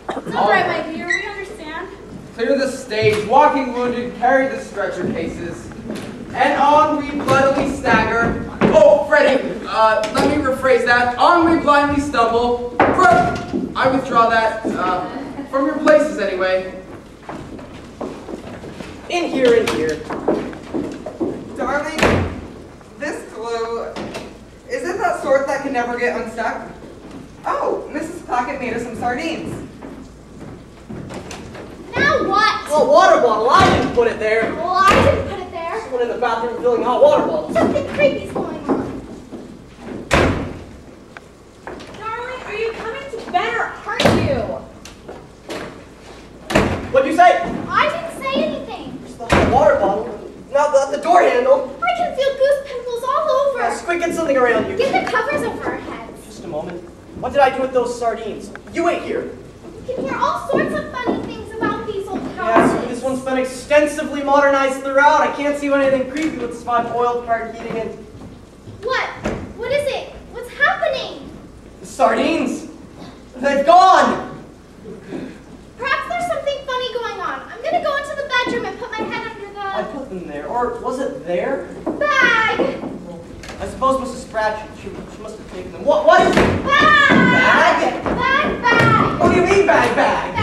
[SPEAKER 1] It's all right, my dear. We understand.
[SPEAKER 2] Clear the stage, walking wounded, carry the stretcher cases. And on we bloodily stagger. Oh, Freddy, let me rephrase that. On we blindly stumble. Brooke, I withdraw that, from your places anyway.
[SPEAKER 3] In here.
[SPEAKER 4] Darling, this glue, is it that sort that can never get unstuck? Oh, Mrs. Clackett made us some sardines.
[SPEAKER 5] Now what?
[SPEAKER 3] Well, water bottle. I didn't put it there.
[SPEAKER 5] Well, I didn't put it there.
[SPEAKER 3] Someone in the bathroom filling hot water bottles.
[SPEAKER 5] Something creepy's going on.
[SPEAKER 1] Darling, are you coming to bed or aren't you?
[SPEAKER 3] What'd you say?
[SPEAKER 5] I didn't say anything.
[SPEAKER 3] It's the hot water bottle. Not the door handle.
[SPEAKER 5] I can feel goose pimples all over.
[SPEAKER 3] Quick, get something around you.
[SPEAKER 5] Get the covers over our heads.
[SPEAKER 3] Just a moment. What did I do with those sardines? You ain't here.
[SPEAKER 5] You can hear all sorts of funny things about these old
[SPEAKER 3] Yes,
[SPEAKER 5] houses.
[SPEAKER 3] this one's been extensively modernized throughout. I can't see anything creepy with survived oil card heating and...
[SPEAKER 5] What? What is it? What's happening?
[SPEAKER 3] The sardines! They've gone!
[SPEAKER 5] Perhaps there's something funny going on. I'm gonna go into the bedroom and put my head under
[SPEAKER 3] I
[SPEAKER 5] the
[SPEAKER 3] put them there. Or was it there?
[SPEAKER 5] bag.
[SPEAKER 3] I suppose Mrs. Scratch, she must have taken them. What is it?
[SPEAKER 5] Bag.
[SPEAKER 3] Bag?
[SPEAKER 5] Bag.
[SPEAKER 3] What do you mean bag?
[SPEAKER 5] Bag.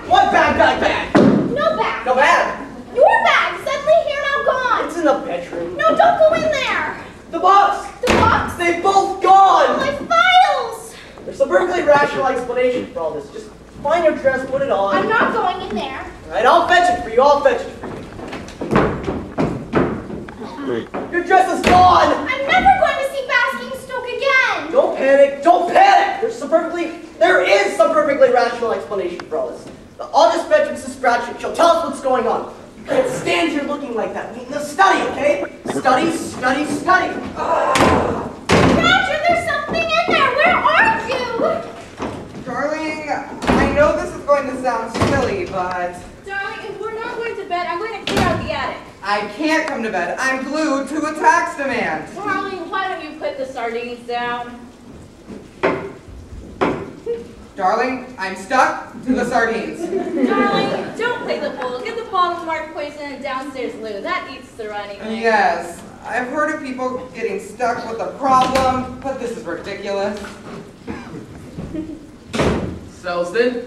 [SPEAKER 3] What bag?
[SPEAKER 5] No bag.
[SPEAKER 3] No bag.
[SPEAKER 5] Your bag. Suddenly here, now gone.
[SPEAKER 3] It's in the bedroom.
[SPEAKER 5] No, don't go in there.
[SPEAKER 3] The box!
[SPEAKER 5] The box.
[SPEAKER 3] They've both gone!
[SPEAKER 5] My files.
[SPEAKER 3] There's a perfectly rational explanation for all this. Just find your dress, put it on.
[SPEAKER 5] I'm not going in there.
[SPEAKER 3] All right, I'll fetch it for you. Your dress is gone!
[SPEAKER 5] I'm never going to see Basking-Stoke again.
[SPEAKER 3] Don't panic! There is some perfectly rational explanation for all this. I'll just fetch Mrs. Scratch. She'll tell us what's going on. You can't stand here looking like that. We need to study, okay? Study.
[SPEAKER 5] Roger, there's something in there. Where are you?
[SPEAKER 4] Darling, I know this is going to sound silly, but
[SPEAKER 1] Darling, if we're not going to bed, I'm going to clear out the attic.
[SPEAKER 4] I can't come to bed. I'm glued to a tax demand.
[SPEAKER 1] Darling, why don't you put the sardines down?
[SPEAKER 4] Darling, I'm stuck to the sardines.
[SPEAKER 1] Darling, don't play the fool. Get the bottle marked poison and downstairs loo. That eats the running.
[SPEAKER 4] Yes, I've heard of people getting stuck with a problem, but this is ridiculous.
[SPEAKER 2] Selsdon?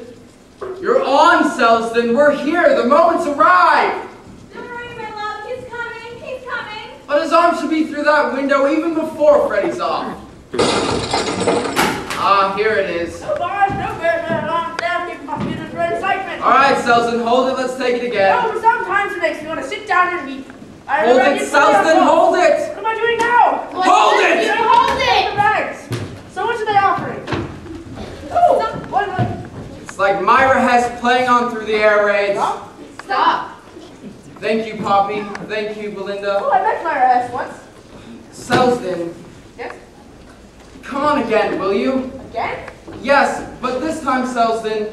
[SPEAKER 2] You're on, Selsdon. We're here. The moment's arrived.
[SPEAKER 1] Don't worry, my love. He's coming. He's coming.
[SPEAKER 2] But his arm should be through that window even before Freddy's off. Ah, here it is.
[SPEAKER 7] No bars, no burglar alarm, there, keep my feet for excitement.
[SPEAKER 2] All right, Selsdon, hold it. Let's take it again.
[SPEAKER 7] Oh, but sometimes it makes me want to sit down and eat.
[SPEAKER 2] Hold it, Selsdon, hold it.
[SPEAKER 7] What am I doing now?
[SPEAKER 2] Hold it!
[SPEAKER 1] Hold
[SPEAKER 7] The
[SPEAKER 1] it!
[SPEAKER 7] bags. So much are they offering? Oh, what am I?
[SPEAKER 2] It's like Myra Hess playing on through the air raids.
[SPEAKER 1] Stop.
[SPEAKER 2] Thank you, Poppy. Thank you, Belinda.
[SPEAKER 7] Oh, I met Myra Hess once.
[SPEAKER 2] Selsdon,
[SPEAKER 7] Yes?
[SPEAKER 2] come on again, will you?
[SPEAKER 7] Again?
[SPEAKER 2] Yes, but this time, Selsdon,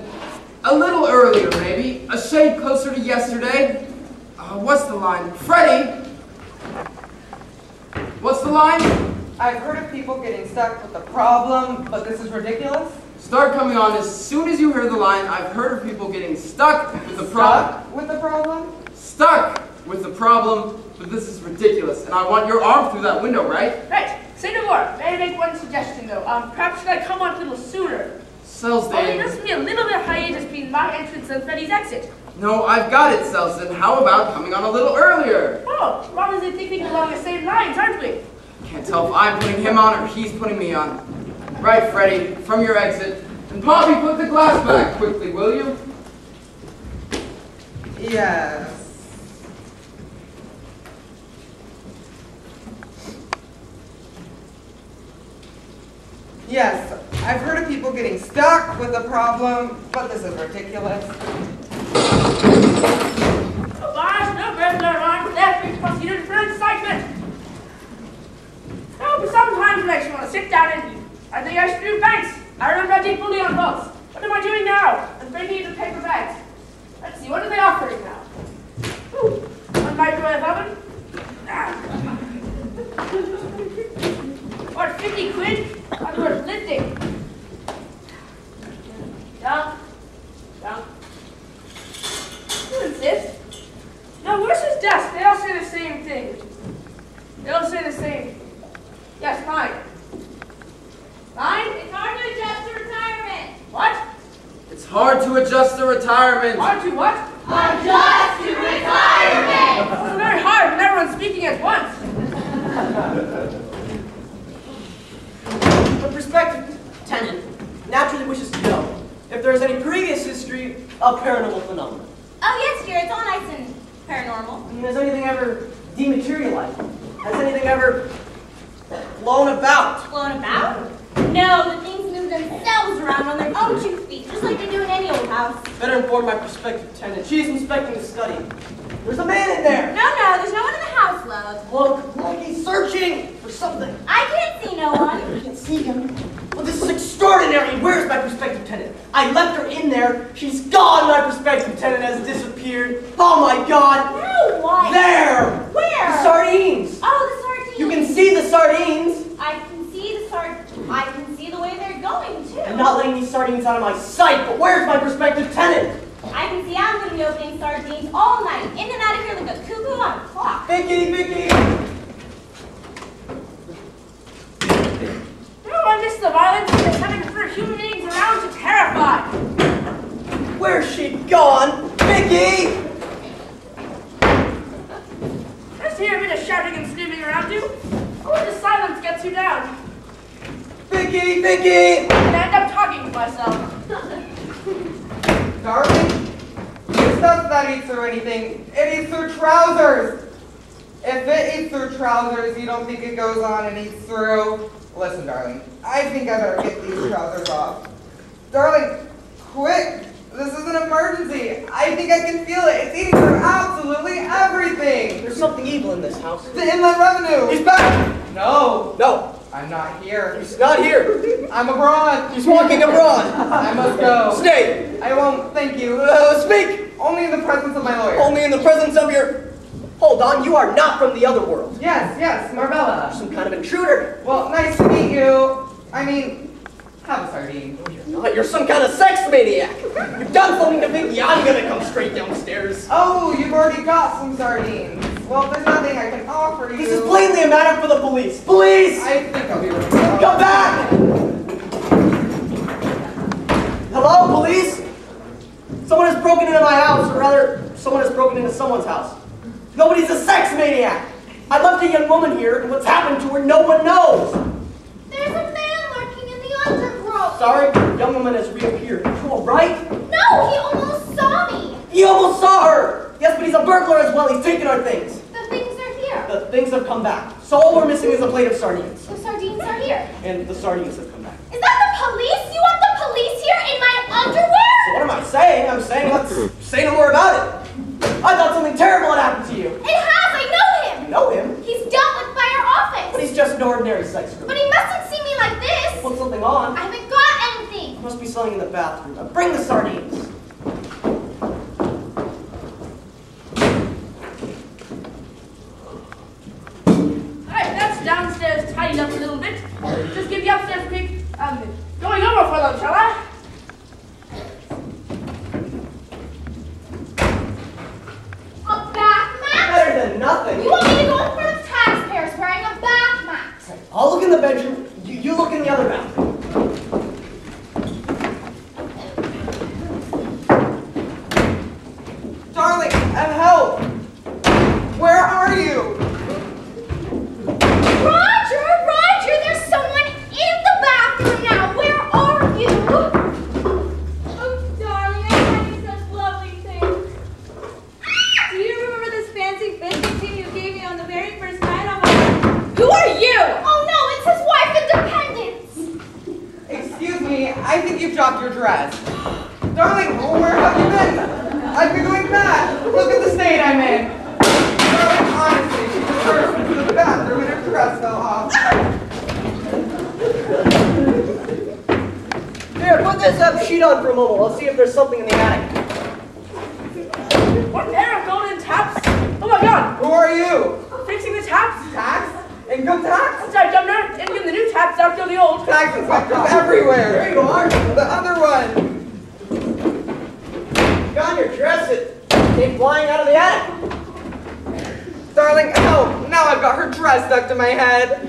[SPEAKER 2] a little earlier, maybe. A shade closer to yesterday. What's the line? Freddy! What's the line?
[SPEAKER 4] I've heard of people getting stuck with a problem, but this is ridiculous.
[SPEAKER 2] Start coming on as soon as you hear the line. I've heard of people getting stuck with the problem.
[SPEAKER 4] Stuck with the problem?
[SPEAKER 2] Stuck with the problem, but this is ridiculous. And I want your arm through that window, right?
[SPEAKER 7] Right. Say no more. May I make one suggestion, though? Perhaps should I come on a little sooner? Only
[SPEAKER 2] Selsdon.
[SPEAKER 7] this will be a little bit hiatus between my entrance and Freddy's exit.
[SPEAKER 2] No, I've got it, Selsdon. How about coming on a little earlier?
[SPEAKER 7] Oh, Robin's and thinking along the same lines, aren't we?
[SPEAKER 2] Can't tell if I'm putting him on or he's putting me on. Right, Freddy, from your exit. And Poppy, put the glass back quickly, will you?
[SPEAKER 4] Yes. Yes, I've heard of people getting stuck with a problem, but this is ridiculous.
[SPEAKER 7] No bars, no burglar alarm, left, which proceeded for excitement. Oh, but sometimes it makes me want to sit down and eat. I think I should do banks. I remember I did bully on books. What am I doing now? I'm bringing in the paper bags. Let's see, what are they offering now? Ooh, one microwave oven. What, 50 quid? I'm worth lifting. Dunk. Dunk. You insist? No, where's his desk? They all say the same thing. They all say the same. Yes, fine. Fine?
[SPEAKER 1] It's hard to adjust to retirement.
[SPEAKER 7] What?
[SPEAKER 2] It's hard to adjust to retirement.
[SPEAKER 7] Hard to what?
[SPEAKER 1] Adjust to retirement.
[SPEAKER 7] It's very hard when everyone's speaking at once.
[SPEAKER 3] The prospective tenant naturally wishes to know if there is any previous history of paranormal phenomena.
[SPEAKER 1] Oh, yes, dear. It's all nice and paranormal.
[SPEAKER 3] Has anything ever dematerialized? Has anything ever flown about?
[SPEAKER 1] Flown about? No, the things move themselves around on their own 2 feet, just like they do in any old house.
[SPEAKER 3] Better inform my prospective tenant. She's inspecting the study. There's a man in there.
[SPEAKER 1] No, there's no one in the house, love.
[SPEAKER 3] Look, like he's searching for something.
[SPEAKER 1] I can't see no one.
[SPEAKER 3] I can't see him. Well, this is extraordinary. Where's my prospective tenant? I left her in there. She's gone. My prospective tenant has disappeared. Oh my God.
[SPEAKER 1] No, why?
[SPEAKER 3] There.
[SPEAKER 1] Where?
[SPEAKER 3] The sardines.
[SPEAKER 1] Oh, the sardines.
[SPEAKER 3] You can see the sardines.
[SPEAKER 1] I can see the way they're going, too.
[SPEAKER 3] I'm not letting these sardines out of my sight, but where's my prospective tenant?
[SPEAKER 1] I can see I'm going to be opening sardines all night, in and out of here like a cuckoo on a clock.
[SPEAKER 3] Vicki, Vicki.
[SPEAKER 7] No, I miss the violence and the having for human beings around to terrify.
[SPEAKER 3] Where's she gone? Vicki!
[SPEAKER 7] Just hear a bit of shouting and screaming around you. Oh, the silence gets you down.
[SPEAKER 3] Vicki, Vicki!
[SPEAKER 7] I end up talking to myself.
[SPEAKER 4] Darling, this stuff that eats through anything, it eats through trousers. If it eats through trousers, you don't think it goes on and eats through? Listen, darling, I think I better get these trousers off. Darling, quick, this is an emergency. I think I can feel it. It's eating through absolutely everything.
[SPEAKER 3] There's something evil in this house.
[SPEAKER 4] The inland revenue.
[SPEAKER 3] He's back!
[SPEAKER 4] No,
[SPEAKER 3] No,
[SPEAKER 4] I'm not here.
[SPEAKER 3] he's not here.
[SPEAKER 4] I'm abroad.
[SPEAKER 3] He's walking abroad.
[SPEAKER 4] I must go.
[SPEAKER 3] Stay.
[SPEAKER 4] I won't, thank you.
[SPEAKER 3] Speak.
[SPEAKER 4] Only in the presence of my lawyer.
[SPEAKER 3] Only in the presence of your... Hold on, you are not from the other world.
[SPEAKER 4] Yes, Marvella.
[SPEAKER 3] Some kind of intruder.
[SPEAKER 4] Well, nice to meet you. I mean, Have a sardine.
[SPEAKER 3] No, you're some kind of sex maniac. You've done something to Vicki. I'm gonna come straight downstairs.
[SPEAKER 4] Oh, you've already got some sardines. Well, there's nothing I can offer you.
[SPEAKER 3] This is plainly a matter for the police. Police!
[SPEAKER 4] I think I'll be right back.
[SPEAKER 3] Come back! Hello, police? Someone has broken into my house, or rather, someone has broken into someone's house. Nobody's a sex maniac. I left a young woman here, and what's happened to her, no one knows.
[SPEAKER 5] There's a man lurking in the undergrowth.
[SPEAKER 3] Sorry, the young woman has reappeared. You all right?
[SPEAKER 5] No, he almost saw me.
[SPEAKER 3] He almost saw her! Yes, but he's a burglar as well. He's taken our things.
[SPEAKER 5] The things are here.
[SPEAKER 3] The things have come back. So all we're missing is a plate of sardines.
[SPEAKER 5] The sardines are here.
[SPEAKER 3] And the sardines have come back.
[SPEAKER 5] Is that the police? You want the police here in my underwear?
[SPEAKER 3] So what am I saying? I'm saying let's say no more about it. I thought something terrible had happened to you.
[SPEAKER 5] It has. I know him.
[SPEAKER 3] You know him?
[SPEAKER 5] He's dealt with by our office.
[SPEAKER 3] But he's just an ordinary sex criminal.
[SPEAKER 5] But he mustn't see me like this.
[SPEAKER 3] Put something on.
[SPEAKER 5] I haven't got anything.
[SPEAKER 3] Must be something in the bathroom. Now bring the sardines.
[SPEAKER 7] Alright, that's downstairs tidied up a little bit. Just give the upstairs a quick, going over for them, shall I?
[SPEAKER 5] A bath mat?
[SPEAKER 3] Better than nothing.
[SPEAKER 5] You want me to go in front of taxpayers wearing a bath mat?
[SPEAKER 3] I'll look in the bedroom. You look in the other bathroom.
[SPEAKER 4] Darling, help! Where are you?
[SPEAKER 5] Roger, there's someone in the bathroom now. Where are you?
[SPEAKER 1] Oh, darling, I had you such lovely things. Do you remember this fancy biscuit tin you gave me on the very first night of our... Who are you?
[SPEAKER 5] Oh no, it's his wife, Independence.
[SPEAKER 4] Excuse me, I think you've dropped your dress. Darling, where have you been? I've been going mad. Look at the state I'm in. Darling, honestly, she just burst into the bathroom and her dress fell off.
[SPEAKER 3] Here, put this sheet on for a moment. I'll see if there's something in the attic.
[SPEAKER 7] What pair of golden taps? Oh my god!
[SPEAKER 4] Who are you?
[SPEAKER 7] Fixing the taps?
[SPEAKER 4] Tax? Income tax?
[SPEAKER 7] That's right, Governor. And give the new taps after the old.
[SPEAKER 4] Tax inspectors everywhere.
[SPEAKER 3] There you are.
[SPEAKER 4] The other one.
[SPEAKER 3] Got your dress. It came flying out of the attic.
[SPEAKER 4] Darling, help. Now I've got her dress stuck to my head.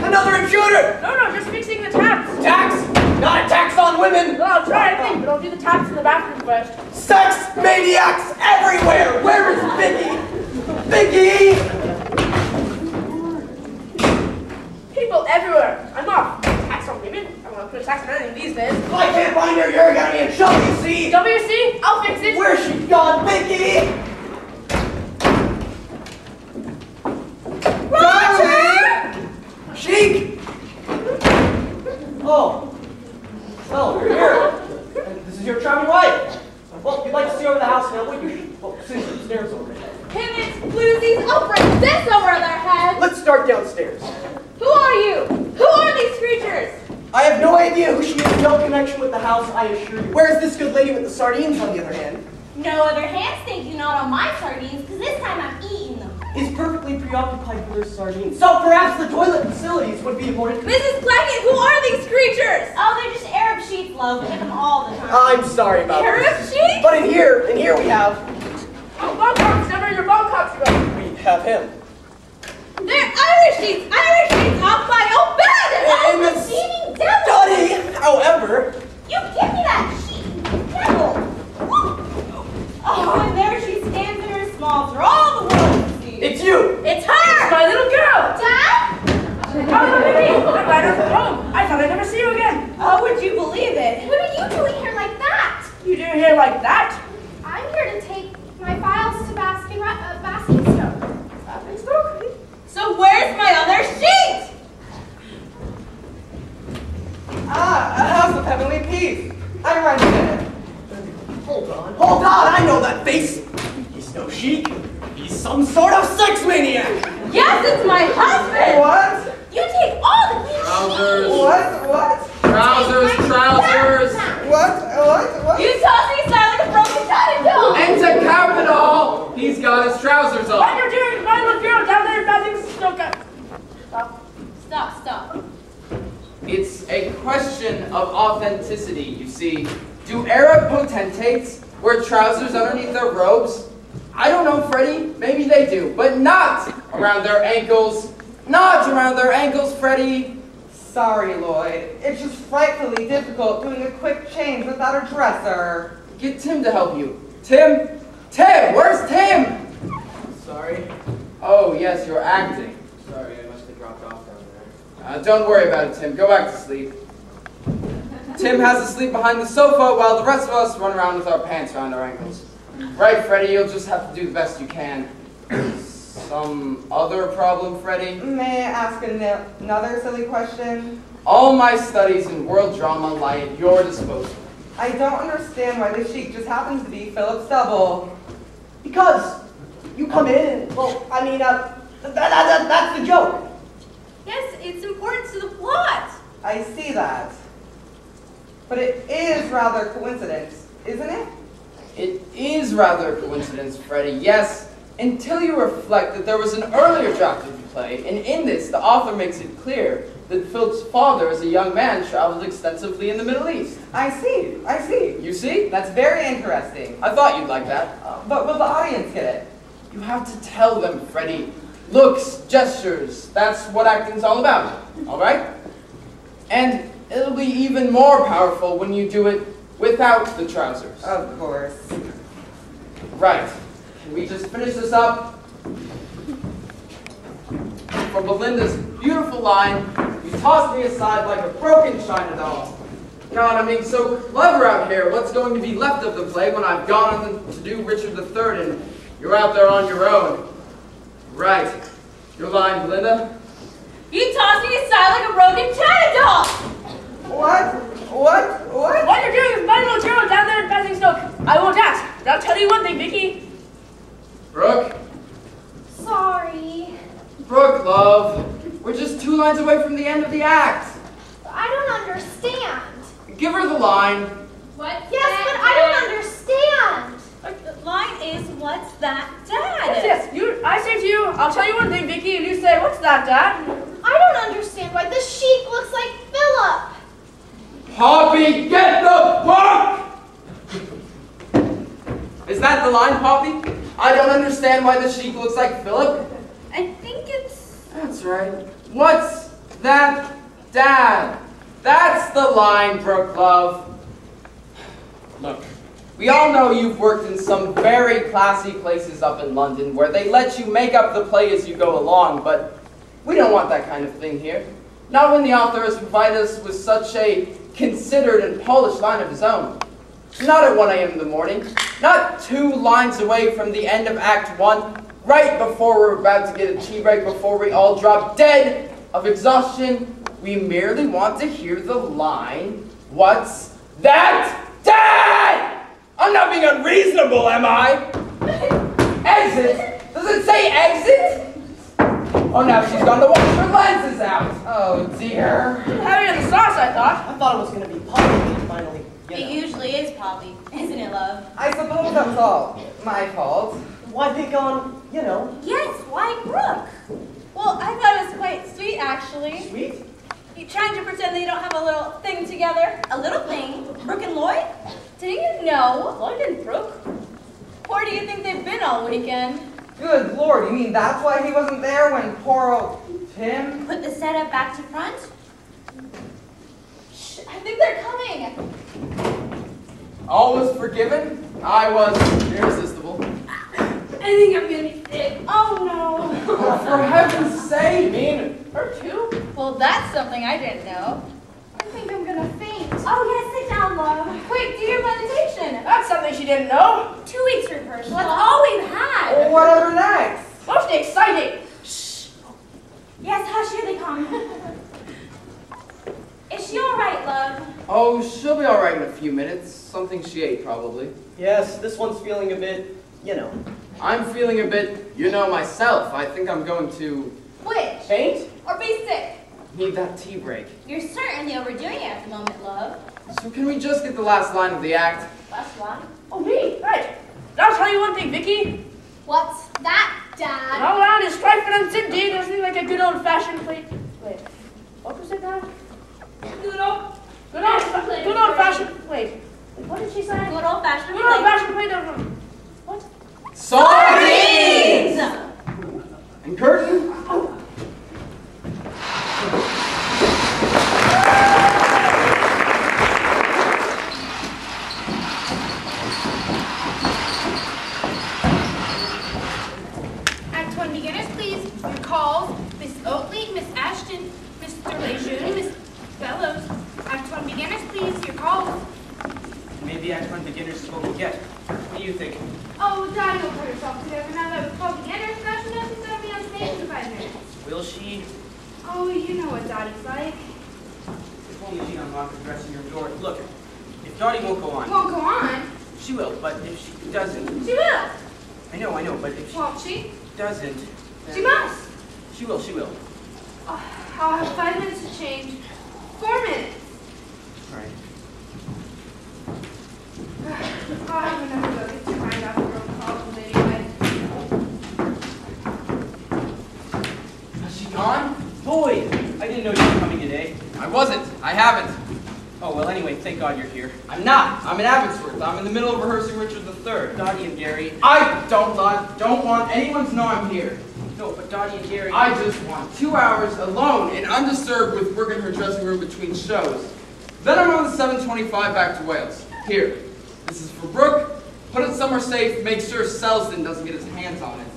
[SPEAKER 3] Another intruder.
[SPEAKER 7] No, just fixing the taps.
[SPEAKER 3] Tax? Not a tax on women.
[SPEAKER 7] Well, I'll try, I think, but I'll do the taps in the bathroom first.
[SPEAKER 3] Sex maniacs everywhere. Where is Vicki? Vicki!
[SPEAKER 7] People everywhere. I'm off. Tax on women. I don't want to put a tax on anything these days.
[SPEAKER 3] If I can't find her, you're gonna be in trouble, you see.
[SPEAKER 7] WC, I'll fix it.
[SPEAKER 3] Where's she gone, Vicki?
[SPEAKER 4] Roger!
[SPEAKER 3] Chic! Oh. Well, you're here. And this is your charming wife. Well, if you'd like to see over the house now, you should. Well, since the stairs over there.
[SPEAKER 1] Pivots, floozies, I'll bring this over their heads.
[SPEAKER 3] Let's start downstairs.
[SPEAKER 1] Who are you? Who are these creatures?
[SPEAKER 3] I have no idea who she is. No connection with the house, I assure you. Where's this good lady with the sardines, on the other hand?
[SPEAKER 1] No other hands, thank you, not on my sardines, because this time I'm eating them.
[SPEAKER 3] Is perfectly preoccupied with her sardines. So perhaps the toilet facilities would be important.
[SPEAKER 1] Mrs. Clackett, who are these creatures? Oh, they're just Arab sheep, love. We get them all the time.
[SPEAKER 3] I'm sorry about
[SPEAKER 1] Arab
[SPEAKER 3] this.
[SPEAKER 1] sheep?
[SPEAKER 3] But in here we have.
[SPEAKER 7] Oh, Bangkok's never your Bangkok's go.
[SPEAKER 3] We have him.
[SPEAKER 1] They're Irish sheets off my own bed!
[SPEAKER 3] And
[SPEAKER 1] Oh,
[SPEAKER 3] the
[SPEAKER 1] deceiving devil!
[SPEAKER 3] Dotty, however.
[SPEAKER 1] You give me that sheet! Devil! Oh, and there she stands in her small for all the world to see.
[SPEAKER 3] It's you.
[SPEAKER 1] It's her!
[SPEAKER 7] My little girl.
[SPEAKER 1] Dad?
[SPEAKER 7] Oh, Vicky, I'm glad you're home. I thought I'd never see you again.
[SPEAKER 1] Oh, would you believe it?
[SPEAKER 5] What are you doing here like that?
[SPEAKER 7] You do here like that?
[SPEAKER 5] I'm here to take my files to Basking Stoke.
[SPEAKER 1] So where's my other sheet?
[SPEAKER 4] Ah, a house of heavenly peace. I rented it.
[SPEAKER 3] Hold on, I know that face. He's no chic. He's some sort of sex maniac.
[SPEAKER 1] Yes, it's my husband!
[SPEAKER 4] What?
[SPEAKER 1] You take all the things
[SPEAKER 2] Trousers.
[SPEAKER 4] What?
[SPEAKER 2] Trousers.
[SPEAKER 1] What?
[SPEAKER 4] What?
[SPEAKER 1] You tossed me aside like a broken
[SPEAKER 2] question of authenticity, you see. Do Arab potentates wear trousers underneath their robes? I don't know, Freddy. Maybe they do, but not around their ankles. Not around their ankles, Freddy.
[SPEAKER 4] Sorry, Lloyd. It's just frightfully difficult doing a quick change without a dresser.
[SPEAKER 2] Get Tim to help you. Tim? Tim! Where's Tim?
[SPEAKER 6] Sorry.
[SPEAKER 2] Oh, yes, you're acting.
[SPEAKER 6] Sorry, I must have dropped off down there.
[SPEAKER 2] Don't worry about it, Tim. Go back to sleep. Tim has to sleep behind the sofa while the rest of us run around with our pants around our ankles. Right, Freddy? You'll just have to do the best you can. Some other problem, Freddy?
[SPEAKER 4] May I ask another silly question?
[SPEAKER 2] All my studies in world drama lie at your disposal.
[SPEAKER 4] I don't understand why the Sheik just happens to be Philip Stubble.
[SPEAKER 3] Because you come in and, well, I mean, that's the joke.
[SPEAKER 1] Yes, it's important to the plot.
[SPEAKER 4] I see that. But it is rather coincidence, isn't it?
[SPEAKER 2] It is rather a coincidence, Freddy, yes, until you reflect that there was an earlier draft of the play, and in this, the author makes it clear that Philip's father, as a young man, traveled extensively in the Middle East.
[SPEAKER 4] I see.
[SPEAKER 2] You see?
[SPEAKER 4] That's very interesting.
[SPEAKER 2] I thought you'd like that.
[SPEAKER 4] But will the audience get it?
[SPEAKER 2] You have to tell them, Freddy. Looks, gestures, that's what acting's all about, all right? And it'll be even more powerful when you do it without the trousers.
[SPEAKER 4] Of course.
[SPEAKER 2] Right. Can we just finish this up? For Belinda's beautiful line, you tossed me aside like a broken china doll. God, I'm being so clever out here. What's going to be left of the play when I've gone on to do Richard III and you're out there on your own? Right. Your line, Belinda?
[SPEAKER 1] You tossed me aside like a broken china doll.
[SPEAKER 4] What?
[SPEAKER 7] What you're doing is finding little girl down there in passing smoke. I won't ask, but I'll tell you one thing, Vicki.
[SPEAKER 2] Brooke?
[SPEAKER 5] Sorry.
[SPEAKER 2] Brooke, love. We're just 2 lines away from the end of the act.
[SPEAKER 5] I don't understand.
[SPEAKER 2] Give her the line.
[SPEAKER 1] What's
[SPEAKER 5] Yes,
[SPEAKER 1] that,
[SPEAKER 5] but I don't understand.
[SPEAKER 1] The line is, what's that, Dad?
[SPEAKER 7] Yes, I say to you, I'll tell you one thing, Vicki, and you say, what's that, Dad?
[SPEAKER 5] I don't understand why the Sheik looks like Philip.
[SPEAKER 2] Poppy, get the book! Is that the line, Poppy? I don't understand why the Sheik looks like Philip.
[SPEAKER 1] I think it's...
[SPEAKER 2] That's right. What's that, Dad? That's the line, Brooke, love. Look, we all know you've worked in some very classy places up in London where they let you make up the play as you go along, but we don't want that kind of thing here. Not when the author has provided us with such a considered and polished line of his own. Not at 1 a.m. in the morning, not 2 lines away from the end of Act 1, right before we're about to get a tea break, before we all drop dead of exhaustion. We merely want to hear the line, what's that, Dad? I'm not being unreasonable, am I? Exit? Does it say exit? Oh, now she's gone to wash her lenses out. Oh, dear.
[SPEAKER 7] Having in the sauce, I thought.
[SPEAKER 3] I thought it was going to be Poppy finally.
[SPEAKER 1] It usually is Poppy, isn't it, love?
[SPEAKER 4] I suppose that's all my fault.
[SPEAKER 3] Why pick on, you know,
[SPEAKER 1] Yes, why Brooke? Well, I thought it was quite sweet, actually.
[SPEAKER 3] sweet?
[SPEAKER 1] You trying to pretend they don't have a little thing together? A little thing? Brooke and Lloyd? Didn't you know? Lloyd and Brooke? Where do you think they've been all weekend?
[SPEAKER 4] Good Lord, you mean that's why he wasn't there when poor old Tim?
[SPEAKER 1] Put the setup back to front? Shh, I think they're coming.
[SPEAKER 2] All was forgiven. I was irresistible.
[SPEAKER 7] I think I'm gonna be sick.
[SPEAKER 1] Oh, no.
[SPEAKER 2] Oh, for heaven's sake!
[SPEAKER 7] Mean, her too?
[SPEAKER 1] Well, that's something I didn't know.
[SPEAKER 5] I think I'm gonna faint.
[SPEAKER 1] Oh, yes, sit down, love. Quick, do your meditation.
[SPEAKER 7] That's something she didn't know.
[SPEAKER 1] 2 weeks rehearsal. That's all we've had.
[SPEAKER 4] Whatever next?
[SPEAKER 7] Most exciting.
[SPEAKER 1] Shh. Yes, hush, here they come. Is she all right, love?
[SPEAKER 2] Oh, she'll be all right in a few minutes. Something she ate, probably.
[SPEAKER 3] Yes, this one's feeling a bit, you know.
[SPEAKER 2] I'm feeling a bit, you know, myself. I think I'm going to
[SPEAKER 1] Which?
[SPEAKER 2] faint.
[SPEAKER 1] Or be sick?
[SPEAKER 2] Need that tea break.
[SPEAKER 1] You're certainly overdoing it at the moment, love.
[SPEAKER 2] So can we just get the last line of the act?
[SPEAKER 1] Last one.
[SPEAKER 7] Oh, me, right. I'll tell you one thing, Vicki.
[SPEAKER 5] What's that, Dad?
[SPEAKER 7] All around is strife and uncertainty. There's nothing like a good old-fashioned play. Wait, what was it now? Good old good old-fashioned, wait, what did she say?
[SPEAKER 1] Good old-fashioned
[SPEAKER 7] Good old-fashioned plate of, what?
[SPEAKER 2] Sardines! And curtain.
[SPEAKER 5] Act 1 beginners, please. Your calls, Miss Otley, Miss Ashton, Mr. Lejeune, Miss Bellows. Act 1 beginners, please. Your calls.
[SPEAKER 6] Maybe Act 1 beginners is what we'll get. What do you think?
[SPEAKER 5] Oh, Dotty will put herself together now that we've called beginners. Now she knows she's going to be on stage in 5 minutes.
[SPEAKER 6] Will she?
[SPEAKER 5] Oh, you know what Dotty's like.
[SPEAKER 6] If only she'd unlock the dressing room door. Look, if Dotty won't go on.
[SPEAKER 5] Won't go on.
[SPEAKER 6] She will, but if she doesn't.
[SPEAKER 5] She will.
[SPEAKER 6] I know, but if she
[SPEAKER 5] Won't she?
[SPEAKER 6] doesn't.
[SPEAKER 5] She must.
[SPEAKER 6] She will.
[SPEAKER 5] Oh, I'll have 5 minutes to change. 4 minutes.
[SPEAKER 6] All right.
[SPEAKER 5] I'll have another look. It's your mind off the road calls anyway.
[SPEAKER 2] Has she gone?
[SPEAKER 6] Lloyd! I didn't know you were coming today.
[SPEAKER 2] I wasn't. I haven't.
[SPEAKER 6] Oh, well, anyway, thank God you're here.
[SPEAKER 2] I'm not. I'm in Abbotsford. I'm in the middle of rehearsing Richard III.
[SPEAKER 6] Dotty and Garry.
[SPEAKER 2] I don't want anyone to know I'm here.
[SPEAKER 6] No, but Dotty and Garry.
[SPEAKER 2] I just want 2 hours alone and undisturbed with Brooke in her dressing room between shows. Then I'm on the 7:25 back to Wales. Here. This is for Brooke. Put it somewhere safe. Make sure Selsdon doesn't get his hands on it.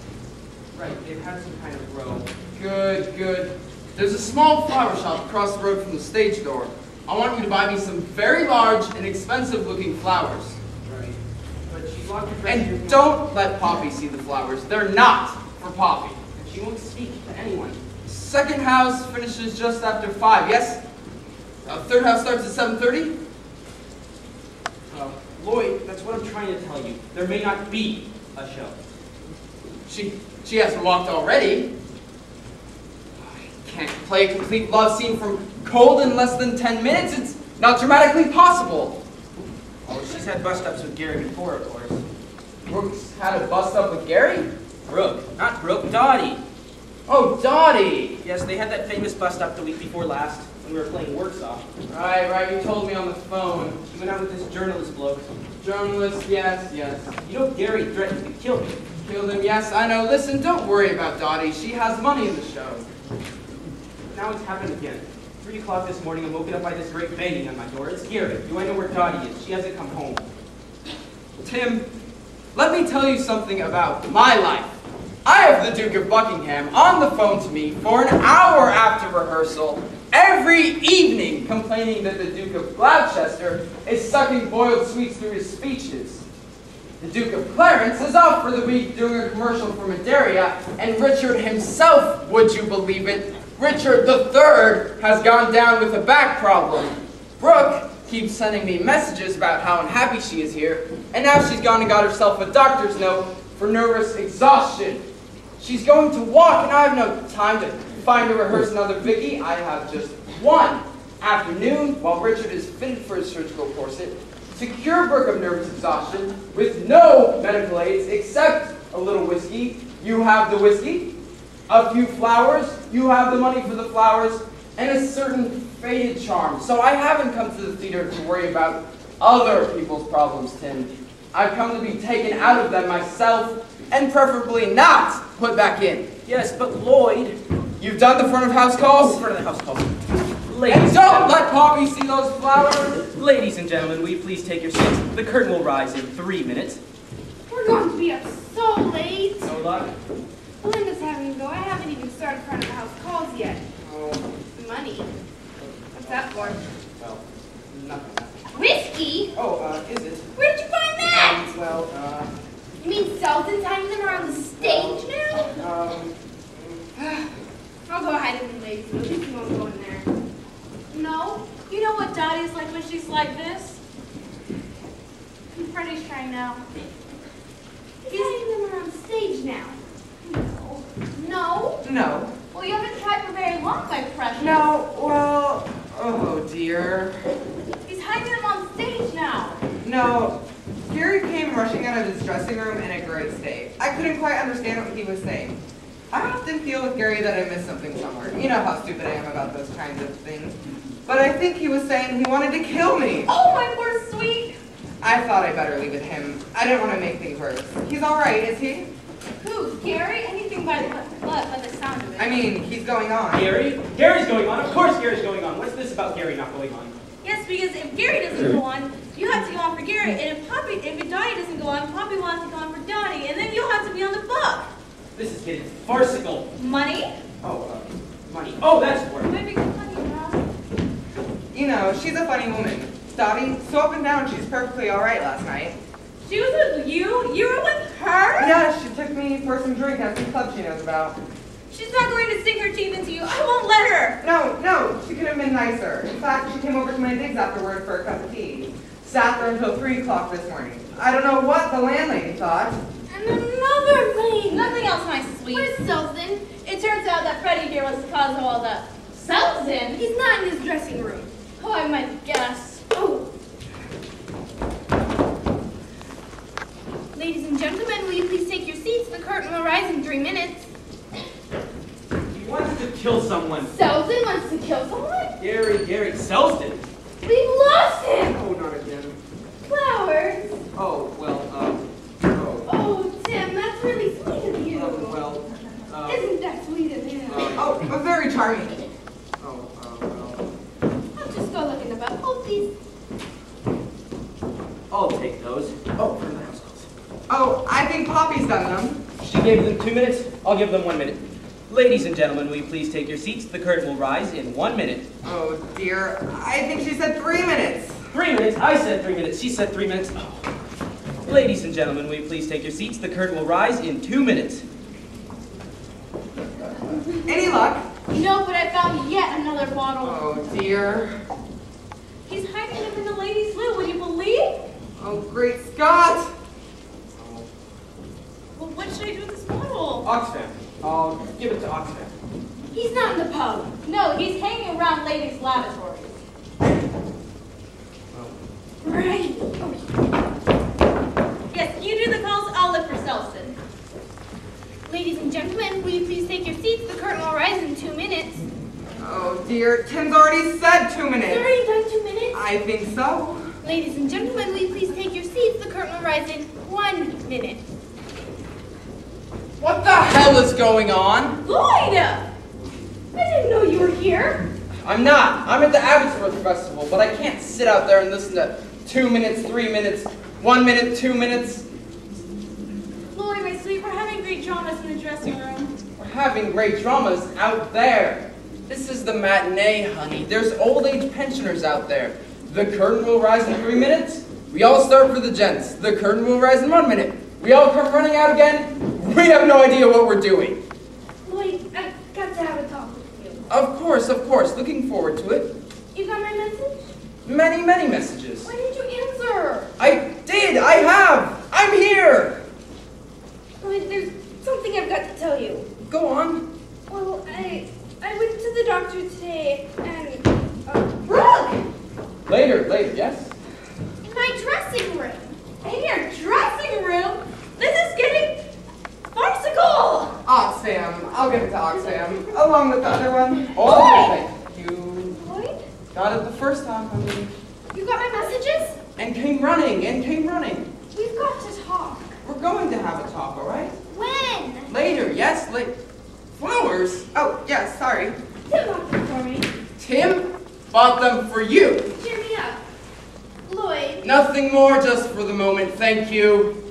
[SPEAKER 6] Right, they've had some kind of row.
[SPEAKER 2] Good. There's a small flower shop across the road from the stage door. I want you to buy me some very large and expensive-looking flowers.
[SPEAKER 6] Right. But she locked her dressing room.
[SPEAKER 2] And don't let Poppy see the flowers. They're not for Poppy.
[SPEAKER 6] And she won't speak to anyone.
[SPEAKER 2] Second house finishes just after 5, yes? Third house starts at 7:30?
[SPEAKER 6] Lloyd, that's what I'm trying to tell you. There may not be a show.
[SPEAKER 2] She hasn't walked already. I can't play a complete love scene from Cold in less than 10 minutes. It's not dramatically possible.
[SPEAKER 6] Oh, she's had bust-ups with Garry before, of course.
[SPEAKER 2] Brooke's had a bust-up with Garry?
[SPEAKER 6] Brooke. Not Brooke, Dotty.
[SPEAKER 2] Oh, Dotty!
[SPEAKER 6] Yes, they had that famous bust-up the week before last when we were playing Worksoft.
[SPEAKER 2] Right, you told me on the phone.
[SPEAKER 6] She went out with this journalist bloke.
[SPEAKER 2] Journalist, yes.
[SPEAKER 6] You know Garry threatened to kill him.
[SPEAKER 2] Killed him, yes, I know. Listen, don't worry about Dotty. She has money in the show.
[SPEAKER 6] Now it's happened again. 3 o'clock this morning, I'm woken up by this great banging on my door. It's Garry. Do I know where Dotty is? She hasn't come home.
[SPEAKER 2] Tim, let me tell you something about my life. I have the Duke of Buckingham on the phone to me for an hour after rehearsal every evening complaining that the Duke of Gloucester is sucking boiled sweets through his speeches. The Duke of Clarence is off for the week doing a commercial for Madeira, and Richard himself, would you believe it, Richard III has gone down with a back problem. Brooke keeps sending me messages about how unhappy she is here, and now she's gone and got herself a doctor's note for nervous exhaustion. She's going to walk, and I have no time to find or rehearse another Vicki. I have just one afternoon while Richard is fitted for his surgical corset to cure Brooke of nervous exhaustion with no medical aids except a little whiskey. You have the whiskey, a few flowers, you have the money for the flowers, and a certain faded charm. So I haven't come to the theater to worry about other people's problems, Tim. I've come to be taken out of them myself, and preferably not put back in.
[SPEAKER 6] Yes, but Lloyd...
[SPEAKER 2] You've done the front of house calls?
[SPEAKER 6] Front of the house calls.
[SPEAKER 2] And don't let Poppy see those flowers!
[SPEAKER 6] Ladies and gentlemen, will you please take your seats? The curtain will rise in 3 minutes.
[SPEAKER 5] We're going to be up so late.
[SPEAKER 6] No luck?
[SPEAKER 5] Belinda's having to go. I haven't even started front of the house calls yet.
[SPEAKER 2] Oh,
[SPEAKER 5] Money. What's that for?
[SPEAKER 2] well, nothing.
[SPEAKER 5] Whiskey?
[SPEAKER 2] Oh, is it?
[SPEAKER 5] Where did you find that? You mean Selsdon's having them around the stage now? I'll go hide in the ladies' room. At least you won't go in there.
[SPEAKER 1] No. You know what Dotty's like when she's like this? And Freddy's trying now.
[SPEAKER 5] He's having them around the stage now.
[SPEAKER 1] No.
[SPEAKER 2] No.
[SPEAKER 1] Well, you haven't tried for very long, my precious.
[SPEAKER 2] No, well, oh dear.
[SPEAKER 1] He's hiding them on stage now.
[SPEAKER 4] No. Garry came rushing out of his dressing room in a great state. I couldn't quite understand what he was saying. I often feel with Garry that I missed something somewhere. You know how stupid I am about those kinds of things. But I think he was saying he wanted to kill me.
[SPEAKER 1] Oh, my poor sweet.
[SPEAKER 4] I thought I'd better leave it to him. I didn't want to make things worse. He's all right, is he?
[SPEAKER 1] Who? Garry? Anything by the sound of it.
[SPEAKER 4] I mean, he's going on.
[SPEAKER 6] Gary? Gary's going on. Of course Gary's going on. What's this about Gary not going on?
[SPEAKER 1] Yes, because if Garry doesn't go on, you have to go on for Garry. And if Dotty doesn't go on, Poppy will have to go on for Dotty. And then you'll have to be on the book.
[SPEAKER 6] This is getting farcical.
[SPEAKER 1] Money?
[SPEAKER 6] Oh, money. Oh, that's worth it.
[SPEAKER 1] Maybe good money, huh?
[SPEAKER 4] You know, she's a funny woman. Dotty, so up and down, she's perfectly all right last night.
[SPEAKER 1] She was with you? You were with her?
[SPEAKER 4] Yeah, she took me for some drink at some club she knows about.
[SPEAKER 1] She's not going to sink her teeth into you. I won't let her.
[SPEAKER 4] No, she could have been nicer. In fact, she came over to my digs afterward for a cup of tea. Sat there until 3 o'clock this morning. I don't know what the landlady thought.
[SPEAKER 1] And another thing. Nothing else, my sweet.
[SPEAKER 5] Where's Selsdon?
[SPEAKER 1] It turns out that Freddy here was the cause of all the Selsdon.
[SPEAKER 5] He's not in his dressing room.
[SPEAKER 1] Oh, I might guess.
[SPEAKER 5] Oh. Ladies and gentlemen, will you please take your seats? The curtain will rise in 3 minutes.
[SPEAKER 6] He wants to kill someone.
[SPEAKER 5] Selsdon wants to kill someone?
[SPEAKER 6] Gary, Selsdon.
[SPEAKER 5] We've lost him!
[SPEAKER 6] Oh, not again.
[SPEAKER 5] Flowers.
[SPEAKER 6] Oh, well,
[SPEAKER 5] Oh, Tim, that's really sweet of you. Isn't that sweet of him?
[SPEAKER 4] Oh, very charming.
[SPEAKER 5] I'll just go look in the book. Oh, please.
[SPEAKER 6] I'll take those. Oh, from the house calls.
[SPEAKER 4] Oh, I think Poppy's done them.
[SPEAKER 6] She gave them 2 minutes. I'll give them 1 minute. Ladies and gentlemen, will you please take your seats? The curtain will rise in 1 minute.
[SPEAKER 4] Oh, dear. I think she said 3 minutes.
[SPEAKER 6] 3 minutes? I said 3 minutes. She said 3 minutes. Oh. Ladies and gentlemen, will you please take your seats? The curtain will rise in 2 minutes.
[SPEAKER 4] Any luck?
[SPEAKER 1] No, but I found yet another bottle.
[SPEAKER 4] Oh, dear.
[SPEAKER 1] He's hiding them in the ladies' loo. Would you believe?
[SPEAKER 4] Oh, great Scott!
[SPEAKER 1] Well, what should I do with this bottle?
[SPEAKER 6] Oxfam. I'll give it to Oxfam.
[SPEAKER 5] He's not in the pub.
[SPEAKER 1] No, he's hanging around ladies' lavatories.
[SPEAKER 5] Right.
[SPEAKER 1] Yes, you do the calls. I'll look for Selsdon.
[SPEAKER 5] Ladies and gentlemen, will you please take your seats? The curtain will rise in 2 minutes.
[SPEAKER 4] Oh, dear. Tim's already said 2
[SPEAKER 5] It's
[SPEAKER 4] minutes.
[SPEAKER 5] already done 2 minutes.
[SPEAKER 4] I think so.
[SPEAKER 5] Ladies and gentlemen, will you please take your seats? The curtain will rise in 1 minute.
[SPEAKER 2] What the hell is going on?
[SPEAKER 1] Lloyd!
[SPEAKER 5] I didn't know you were here.
[SPEAKER 2] I'm not. I'm at the Abbotsford Festival, but I can't sit out there and listen to 2 minutes, 3 minutes, 1 minute, 2 minutes.
[SPEAKER 1] Lloyd, my sweet, we're having great dramas in the dressing room.
[SPEAKER 2] We're having great dramas out there. This is the matinee, honey. There's old age pensioners out there. The curtain will rise in 3 minutes. We all start for the gents. The curtain will rise in 1 minute. We all come running out again. We have no idea what we're doing.
[SPEAKER 5] Lloyd, I've got to have a talk with you.
[SPEAKER 2] Of course. Looking forward to it.
[SPEAKER 5] You got my message?
[SPEAKER 2] Many messages.
[SPEAKER 5] Why didn't you answer?
[SPEAKER 2] I did. I have. I'm here.
[SPEAKER 5] Lloyd, there's something I've got to tell you.
[SPEAKER 2] Go on.
[SPEAKER 5] Well, I went to the doctor today, and, Brooke!
[SPEAKER 2] Later, yes?
[SPEAKER 5] My dressing room.
[SPEAKER 1] In your dressing room? This is getting farcical!
[SPEAKER 4] Oxfam. I'll give it to Oxfam, along with the other one.
[SPEAKER 2] Oh, thank you.
[SPEAKER 5] Lloyd?
[SPEAKER 2] Got it the first time, honey.
[SPEAKER 5] You got my messages?
[SPEAKER 2] And came running.
[SPEAKER 5] We've got to talk.
[SPEAKER 2] We're going to have a talk, all right?
[SPEAKER 5] When?
[SPEAKER 2] Later, yes, Flowers?
[SPEAKER 4] Oh, yes, sorry.
[SPEAKER 5] Tim bought them for me.
[SPEAKER 2] Tim bought them for you.
[SPEAKER 5] Cheer me up. Lloyd.
[SPEAKER 2] Nothing more just for the moment, thank you.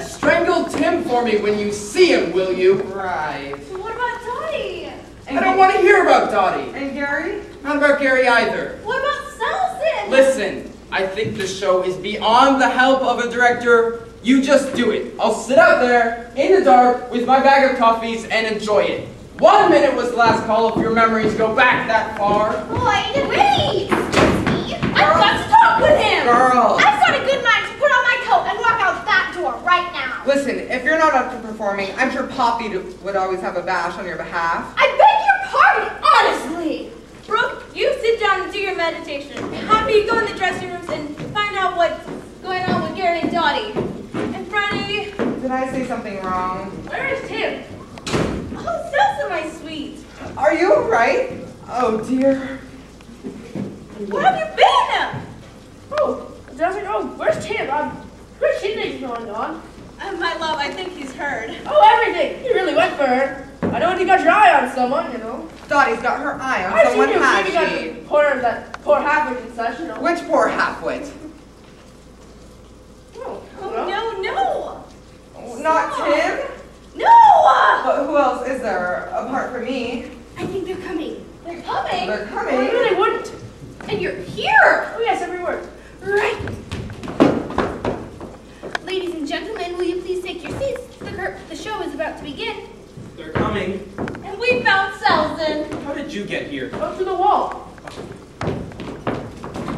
[SPEAKER 2] Strangle Tim for me when you see him, will you?
[SPEAKER 4] Right.
[SPEAKER 1] So what about Dotty?
[SPEAKER 2] I don't want to hear about Dotty.
[SPEAKER 4] And Garry?
[SPEAKER 2] Not about Garry either.
[SPEAKER 1] What about Selsdon?
[SPEAKER 2] Listen, I think the show is beyond the help of a director. You just do it. I'll sit out there in the dark with my bag of coffees and enjoy it. 1 minute was the last call if your memories go back that far.
[SPEAKER 1] Lloyd, wait! I've got to talk with him!
[SPEAKER 4] Girl.
[SPEAKER 1] I've got a good mind to put on my coat and walk out that door right now.
[SPEAKER 4] Listen, if you're not up to performing, I'm sure Poppy would always have a bash on your behalf.
[SPEAKER 1] I beg your pardon, honestly. Brooke, you sit down and do your meditation. Have me go in the dressing rooms and find out what's going on with Garry and Dotty. And Freddy.
[SPEAKER 4] Did I say something wrong?
[SPEAKER 1] Where is Tim? Oh, Selsdon, my sweet.
[SPEAKER 4] Are you all right? Oh, dear.
[SPEAKER 1] Where have you been?
[SPEAKER 7] Oh, doesn't know. Where's Tim? Where's Kidney's going on?
[SPEAKER 1] My love, I think he's heard.
[SPEAKER 7] Oh, everything. You really went for her. I know you got your eye on someone, you know.
[SPEAKER 4] Dotty's got her eye on
[SPEAKER 7] I've
[SPEAKER 4] someone,
[SPEAKER 7] seen you.
[SPEAKER 4] has
[SPEAKER 7] Maybe got
[SPEAKER 4] she?
[SPEAKER 7] that poor halfwit and such, you know.
[SPEAKER 4] Which poor halfwit?
[SPEAKER 7] Oh,
[SPEAKER 1] Oh, no.
[SPEAKER 4] Oh, not Tim?
[SPEAKER 1] No!
[SPEAKER 4] But who else is there apart from me?
[SPEAKER 5] I think they're coming.
[SPEAKER 1] They're coming.
[SPEAKER 4] They're
[SPEAKER 7] Well,
[SPEAKER 4] coming.
[SPEAKER 7] no, they wouldn't.
[SPEAKER 1] And you're here.
[SPEAKER 7] Oh, yes, every word.
[SPEAKER 5] Right. Ladies and gentlemen, will you please take your seats? The show is about to begin.
[SPEAKER 6] They're coming.
[SPEAKER 1] And we found Selsdon.
[SPEAKER 6] How did you get here?
[SPEAKER 7] Up to the wall.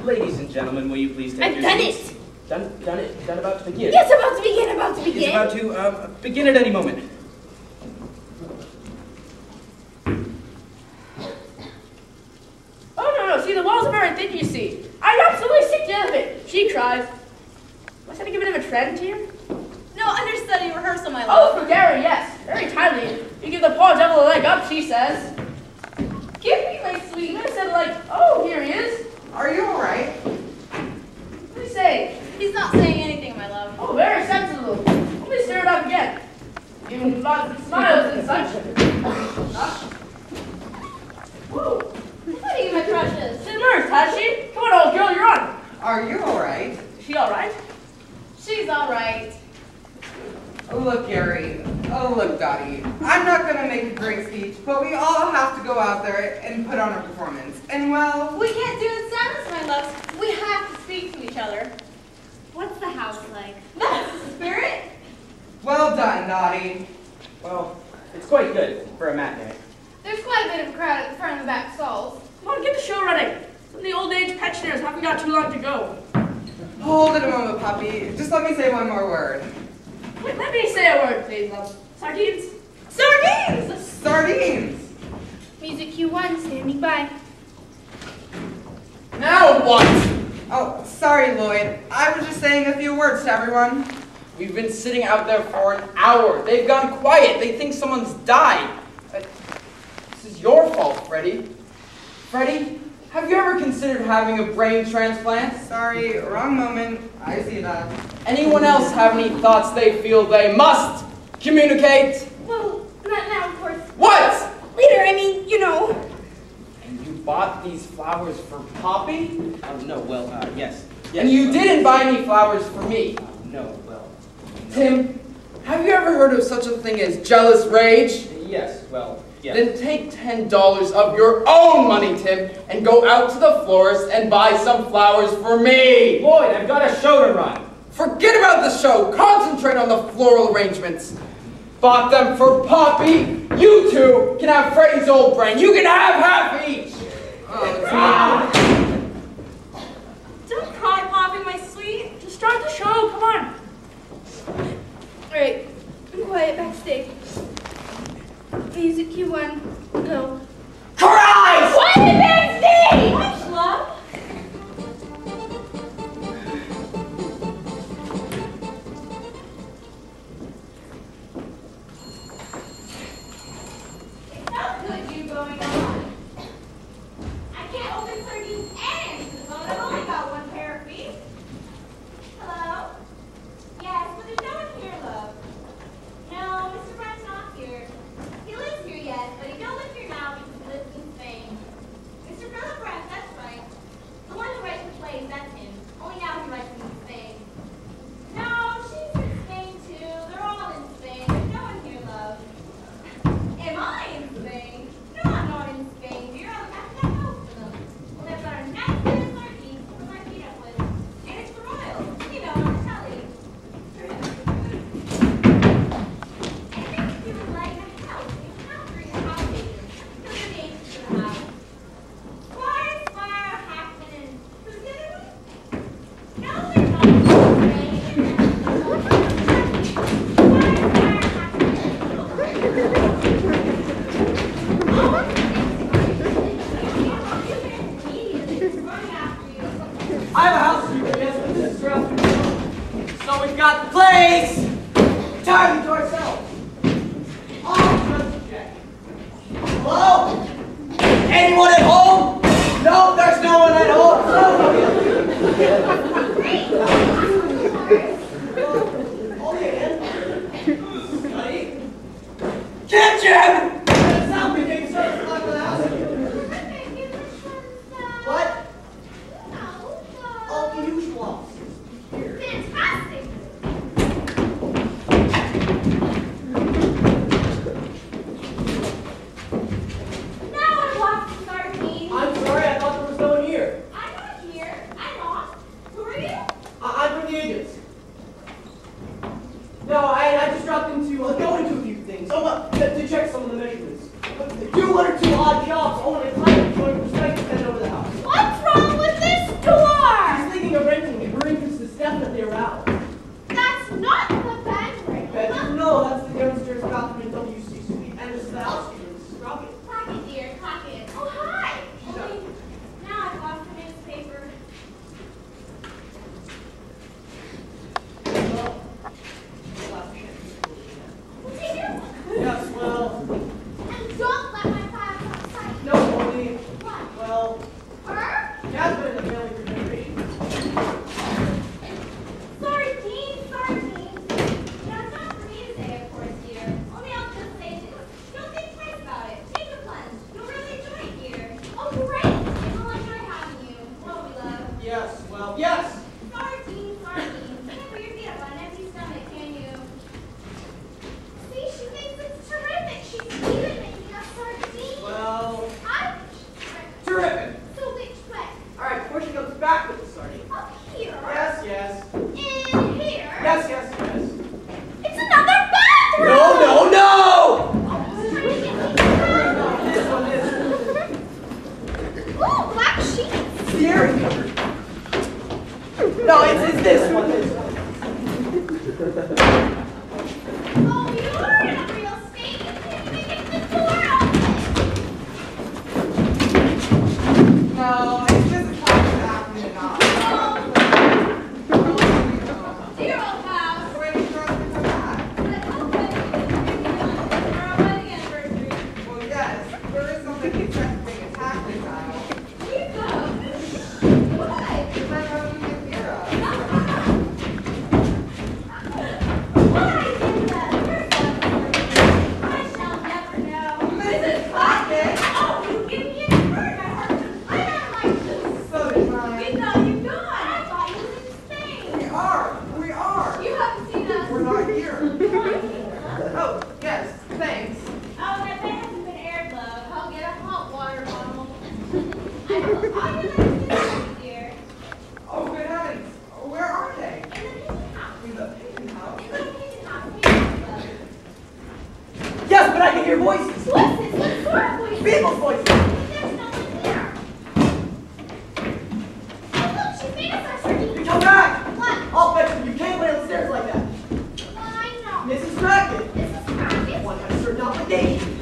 [SPEAKER 6] Ladies and gentlemen, will you please take
[SPEAKER 5] I've
[SPEAKER 6] your
[SPEAKER 5] done
[SPEAKER 6] seats?
[SPEAKER 5] it.
[SPEAKER 6] Done it? Done about to begin?
[SPEAKER 5] Yes, about to begin, about to
[SPEAKER 6] It's
[SPEAKER 5] begin.
[SPEAKER 6] about to begin at any moment.
[SPEAKER 7] Oh, no. See, the walls are very thick, you see. I'm absolutely sick to death of it. She cries. Was that a bit of a trend here?
[SPEAKER 1] No, understudy rehearsal, my
[SPEAKER 7] Oh,
[SPEAKER 1] love.
[SPEAKER 7] for Garry, yes. Very timely. You give the poor devil a leg up, she says.
[SPEAKER 1] Give me my sweet.
[SPEAKER 7] You said like, oh, here he is.
[SPEAKER 4] Are you alright?
[SPEAKER 7] What do you say?
[SPEAKER 1] He's not saying anything, my love.
[SPEAKER 7] Oh, very sensible. Let me stir it up again. Even lots of smiles and such. Whoa.
[SPEAKER 1] What are you, my precious?
[SPEAKER 7] She's nursed, has she? Come on, old girl, you're on.
[SPEAKER 4] Are you alright?
[SPEAKER 7] Is she all right?
[SPEAKER 1] She's all right.
[SPEAKER 4] Oh, look, Garry. Oh, look, Dotty. I'm not going to make a great speech, but we all have to go out there and put on a performance. And, well,
[SPEAKER 1] We can't do it silence, my love. We have to speak to each other. What's the house like? That's the spirit.
[SPEAKER 4] well done, Dotty.
[SPEAKER 6] Well, it's quite good for a matinee.
[SPEAKER 5] There's quite a bit of a crowd at the front and the back stalls.
[SPEAKER 7] Come on, get the show running. Some of the old age pensioners haven't got too long to go.
[SPEAKER 4] Hold it a moment, Poppy. Just let me say one more word.
[SPEAKER 7] Wait, let me say a word, please, love. Sardines.
[SPEAKER 1] Sardines!
[SPEAKER 4] Sardines!
[SPEAKER 5] Music Q1 standing by.
[SPEAKER 2] Now what?
[SPEAKER 4] Oh, sorry, Lloyd. I was just saying a few words to everyone.
[SPEAKER 2] We've been sitting out there for an hour. They've gone quiet. They think someone's died. This is your fault, Freddy. Freddy, have you ever considered having a brain transplant?
[SPEAKER 4] Sorry, wrong moment. I see that.
[SPEAKER 2] Anyone else have any thoughts they feel they must communicate?
[SPEAKER 5] Well, not now, of course.
[SPEAKER 2] What?
[SPEAKER 5] Later, I mean, you know.
[SPEAKER 2] And you bought these flowers for Poppy?
[SPEAKER 6] No, well, yes.
[SPEAKER 2] And you didn't buy any flowers for me?
[SPEAKER 6] No, well. No.
[SPEAKER 2] Tim, have you ever heard of such a thing as jealous rage?
[SPEAKER 6] Yes, well, yes.
[SPEAKER 2] Then take $10 of your own money, Tim, and go out to the florist and buy some flowers for me.
[SPEAKER 6] Lloyd, I've got a show to run.
[SPEAKER 2] Forget about the show. Concentrate on the floral arrangements. Bought them for Poppy. You two can have Freddy's old brain. You can have half each.
[SPEAKER 1] Don't cry, Poppy, my sweet.
[SPEAKER 7] Just start the show, come on.
[SPEAKER 5] All right, I'm quiet backstage. Music Q1, go.
[SPEAKER 2] Christ!
[SPEAKER 1] What is backstage? Hush, love. It's not good you going on. I can't open sardines and into the boat. I've only got one pair of feet. Hello? Yes, but there's no one here, love. No, Mr. Brent's not here. He lives here, yes, but he don't live here now because he lives in Spain. Mr. Brent, that's right. The one who writes the plays, that's him. Only now he writes them in Spain. No, she's in Spain too. They're all in Spain. There's no one here, love. Am I in Spain? No, I'm not in
[SPEAKER 3] one or two odd jobs only Clackett joined perspective bent over the house.
[SPEAKER 1] What's wrong with this door?
[SPEAKER 3] She's thinking of renting it. Her interest is definitely aroused.
[SPEAKER 1] That's not the bedroom.
[SPEAKER 3] No, that's the downstairs bathroom in WC Suite. And this is the housekeeper, Mrs. Crockett.
[SPEAKER 1] Clackett, dear, Clackett. Oh, hi. Only now I've lost the newspaper. We'll take your one.
[SPEAKER 3] Yes, well,
[SPEAKER 1] And don't let my file outside.
[SPEAKER 3] no, only,
[SPEAKER 1] What?
[SPEAKER 3] well,
[SPEAKER 1] Her?
[SPEAKER 3] Dad's been in the family for generations.
[SPEAKER 1] Sardines, sardines. Now, it's not for me to say, of course, dear. Only I'll just say this. Don't think twice about it. Take a plunge. You'll really enjoy it here. Oh, great. And we'll enjoy having you. Won't we, love?
[SPEAKER 3] Yes, well, yes.
[SPEAKER 1] Sardines, sardines. You can't put your feet up on an empty stomach, can you? See, she thinks it's terrific. She's even making us sardines.
[SPEAKER 3] Well,
[SPEAKER 1] I'm
[SPEAKER 3] terrific.
[SPEAKER 1] so which way?
[SPEAKER 3] All right, before she comes back with the sardine.
[SPEAKER 1] Up here.
[SPEAKER 3] Yes, yes.
[SPEAKER 1] In here.
[SPEAKER 3] Yes, yes, yes.
[SPEAKER 1] It's another bathroom.
[SPEAKER 3] No, no, no!
[SPEAKER 1] I'm trying to get me
[SPEAKER 3] This one, this one.
[SPEAKER 1] Ooh, black sheets.
[SPEAKER 3] Scary cupboard. No, it's this one, this one.
[SPEAKER 1] Oh, you're in a real state. You can't even get the door open.
[SPEAKER 4] No, it's just Clackett's acting it up.
[SPEAKER 1] Dear old house.
[SPEAKER 4] Waiting for us to come back.
[SPEAKER 1] But open. For our wedding anniversary.
[SPEAKER 4] Well, yes, there is something interesting attached to that.
[SPEAKER 1] Here you go. What?
[SPEAKER 4] It's like how you get beer up.
[SPEAKER 1] What I did that first one, I shall never know.
[SPEAKER 4] Mrs. Clackett!
[SPEAKER 1] Oh, you give me a bird. My heart just right out of my shoes.
[SPEAKER 4] So did
[SPEAKER 1] We
[SPEAKER 4] mine.
[SPEAKER 1] thought you gone. I thought you was in Spain.
[SPEAKER 4] We are. We are.
[SPEAKER 1] You haven't seen us.
[SPEAKER 4] We're not here.
[SPEAKER 1] You're not here, huh?
[SPEAKER 4] Oh, yes, thanks.
[SPEAKER 1] Oh, that bed hasn't been aired, love. I'll get a hot water bottle. I will. Oh, you like this, dear.
[SPEAKER 4] Oh, good heavens. Where are they?
[SPEAKER 1] In the pigeon house.
[SPEAKER 4] In the pigeon house.
[SPEAKER 1] In the pigeon house. Pigeon house, love.
[SPEAKER 3] Yes, but I can hear voices.
[SPEAKER 1] Voices? What sort of voices?
[SPEAKER 3] People's voices.
[SPEAKER 1] There's no one here. Oh, look, she made us our sardine.
[SPEAKER 3] Come back.
[SPEAKER 1] What?
[SPEAKER 3] I'll fetch you. You can't lay on the stairs like that.
[SPEAKER 1] Why not?
[SPEAKER 3] Mrs. Crockett.
[SPEAKER 1] This is practice.
[SPEAKER 3] One has certain obligation.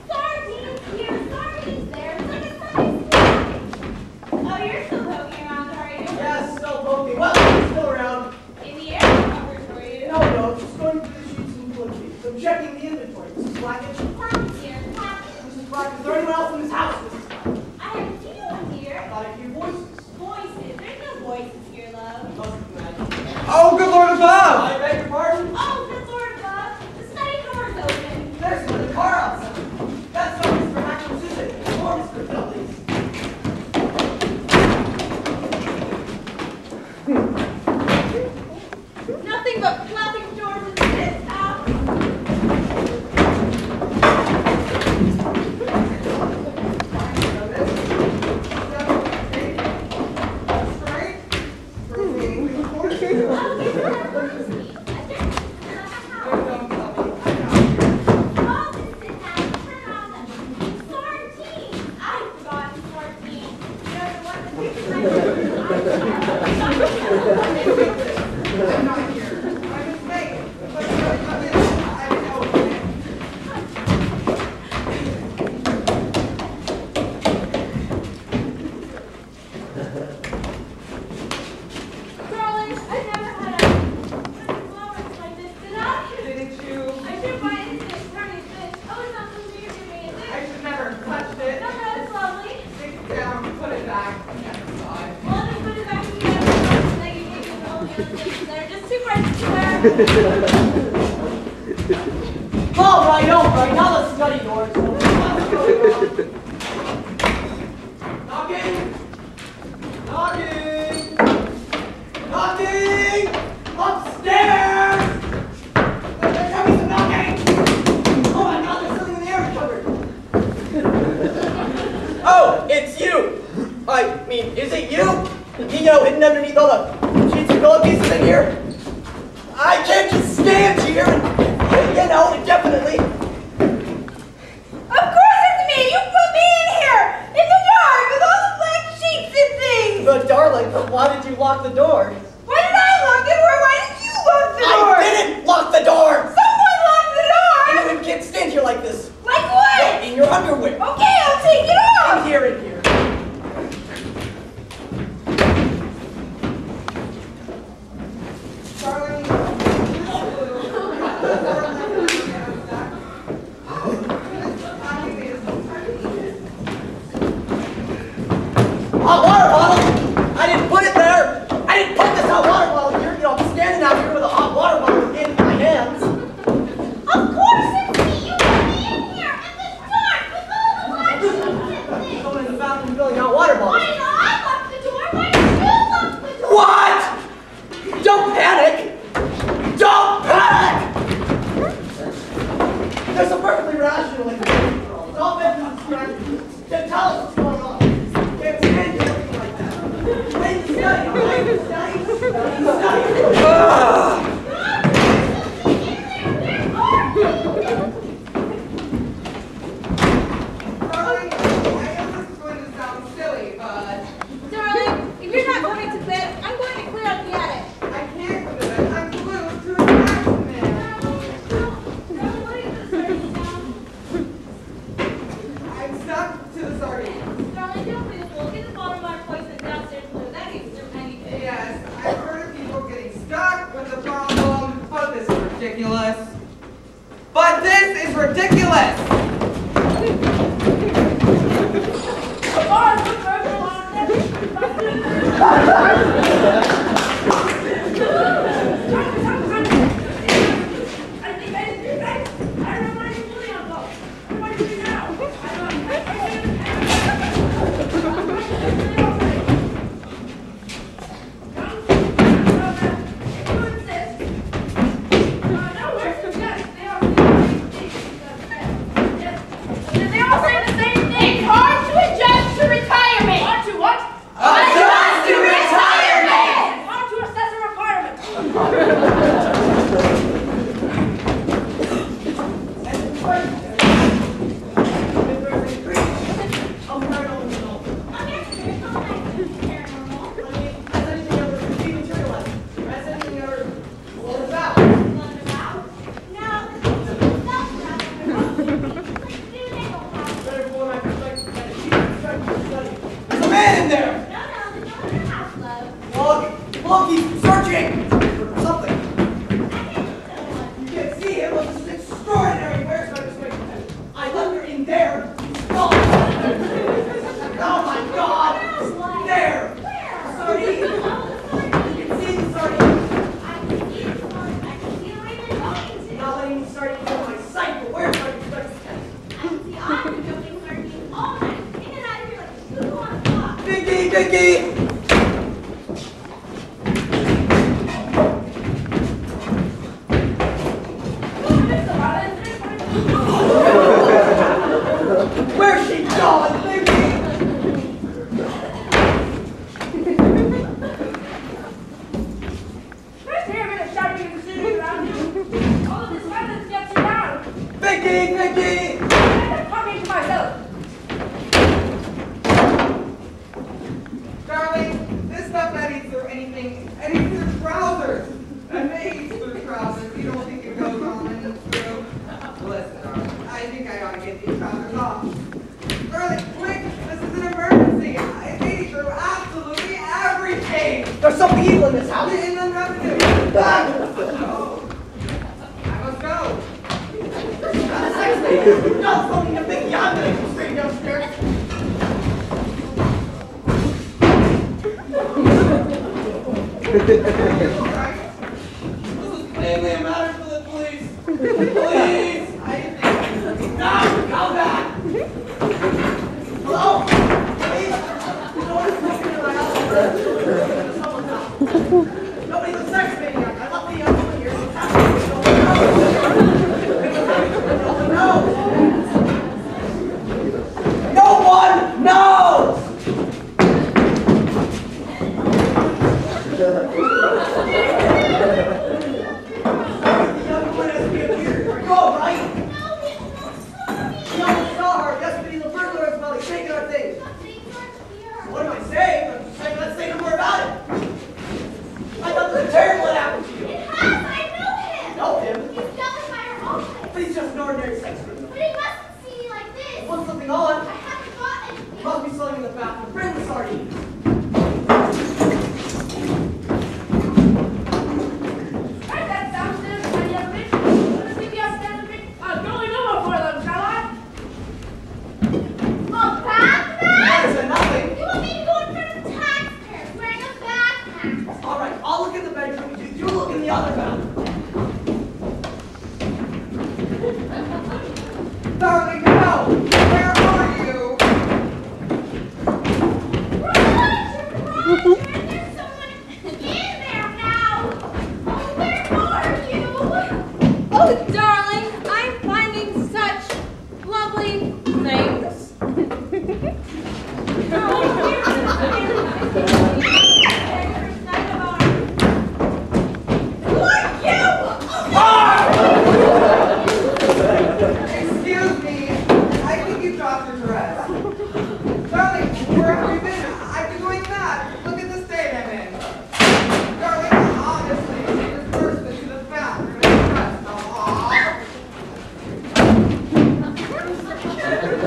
[SPEAKER 1] Sardines here, sardines there. It's like a Sunday school. Oh, you're still poking around, are you?
[SPEAKER 3] Yes, still poking. Well, she's still around.
[SPEAKER 1] In the air covers for you.
[SPEAKER 3] No, just going through the sheets and putting. I'm checking the inventory. Mrs. Blackett.
[SPEAKER 1] Clackett here, Clackett.
[SPEAKER 3] Mrs. Blackett, is there anyone else in this house, Mrs. Blackett?
[SPEAKER 1] I haven't seen anyone
[SPEAKER 3] I
[SPEAKER 1] here.
[SPEAKER 3] thought I could hear voices.
[SPEAKER 1] Voices. There's no voices here, love.
[SPEAKER 3] Must imagine.
[SPEAKER 4] Oh, good Lord above!
[SPEAKER 3] I beg your pardon?
[SPEAKER 1] Oh, good Lord above. The study door's open.
[SPEAKER 3] There's another car outside. That's not Mr. Maxwell's, is it? Or Mr. Dudley's.
[SPEAKER 1] Nothing but flapping doors in this house.
[SPEAKER 4] I'm not here. I'm in Spain. But come in. I didn't open it.
[SPEAKER 1] Darling, I never had a moment like this, did I?
[SPEAKER 4] Didn't you?
[SPEAKER 1] I should buy this fish, turning fish. Oh, it's not so weird to me, is
[SPEAKER 4] I
[SPEAKER 1] it?
[SPEAKER 4] should never have touched it.
[SPEAKER 1] No, no, it's lovely.
[SPEAKER 4] Stick it down, put it back. I never saw it.
[SPEAKER 1] Well, just put it back together. Like you make it all the other things that are just too bright to wear.
[SPEAKER 3] All right. Now let's study yours. What's going on? Knocking. Knocking. Knocking. Upstairs. There's having some knocking. Oh my God, there's something in the air cupboard. Oh, it's you. I mean, is it you? You know, hidden underneath all the sheets and pillowcases in here. I can't just stand here and, you know, indefinitely. lock the door.
[SPEAKER 1] Why did I lock the door? Why did you lock the door?
[SPEAKER 3] I didn't lock the door!
[SPEAKER 1] Someone locked the door!
[SPEAKER 3] And you can't stand here like this.
[SPEAKER 1] Like what?
[SPEAKER 3] In your underwear.
[SPEAKER 1] Okay, I'll take it off!
[SPEAKER 3] In here.
[SPEAKER 4] Darling.
[SPEAKER 3] Hot water bottle! I didn't put it there! I didn't put this hot water bottle here! You know, I'm standing out here with a hot water bottle in my hands.
[SPEAKER 1] Of course it's me! You let me in here! In this dark! With all the lights!
[SPEAKER 3] Going in the bathroom filling hot water bottles.
[SPEAKER 1] Why did I lock the door? Why did you lock the door?
[SPEAKER 3] What? Don't panic! Don't panic! There's a perfectly rational explanation for all this. All men do is try to tell us what's going on. Can't stand here looking like that. Wait to study, all right? Study.
[SPEAKER 4] Darling, I know this is going to sound silly, but
[SPEAKER 1] Darling, if you're not going to bed, I'm going to clear out the attic.
[SPEAKER 4] I can't go to bed. I'm glued to an accident. I'm stuck to the sardines.
[SPEAKER 1] Darling, don't be a fool. Get the bottom line poison downstairs blue. That means do anything.
[SPEAKER 4] Yes, I've heard of people getting stuck with the problem, but this is ridiculous. But this is ridiculous!
[SPEAKER 3] There's something evil in this house.
[SPEAKER 4] In the revenue. Oh, I must go.
[SPEAKER 3] The sex lady. Not something to Vicki. I'm going to go straight downstairs.
[SPEAKER 4] Alright. This is plainly a matter for the police. Please. No, come back.
[SPEAKER 3] Hello? Please? No one's coming into my house. Someone's house. Nobody's a sex maniac. I left the young woman here. What's happening? No one knows!
[SPEAKER 4] Where are you?
[SPEAKER 1] There's someone in there now. Oh, where are you?
[SPEAKER 5] Oh, darling, I'm finding such lovely things.
[SPEAKER 4] Excuse me. I think you dropped your dress. Darling, where have you been? I've been doing that. Look at the state I'm in. Darling, honestly, she just burst into the bathroom in a dress.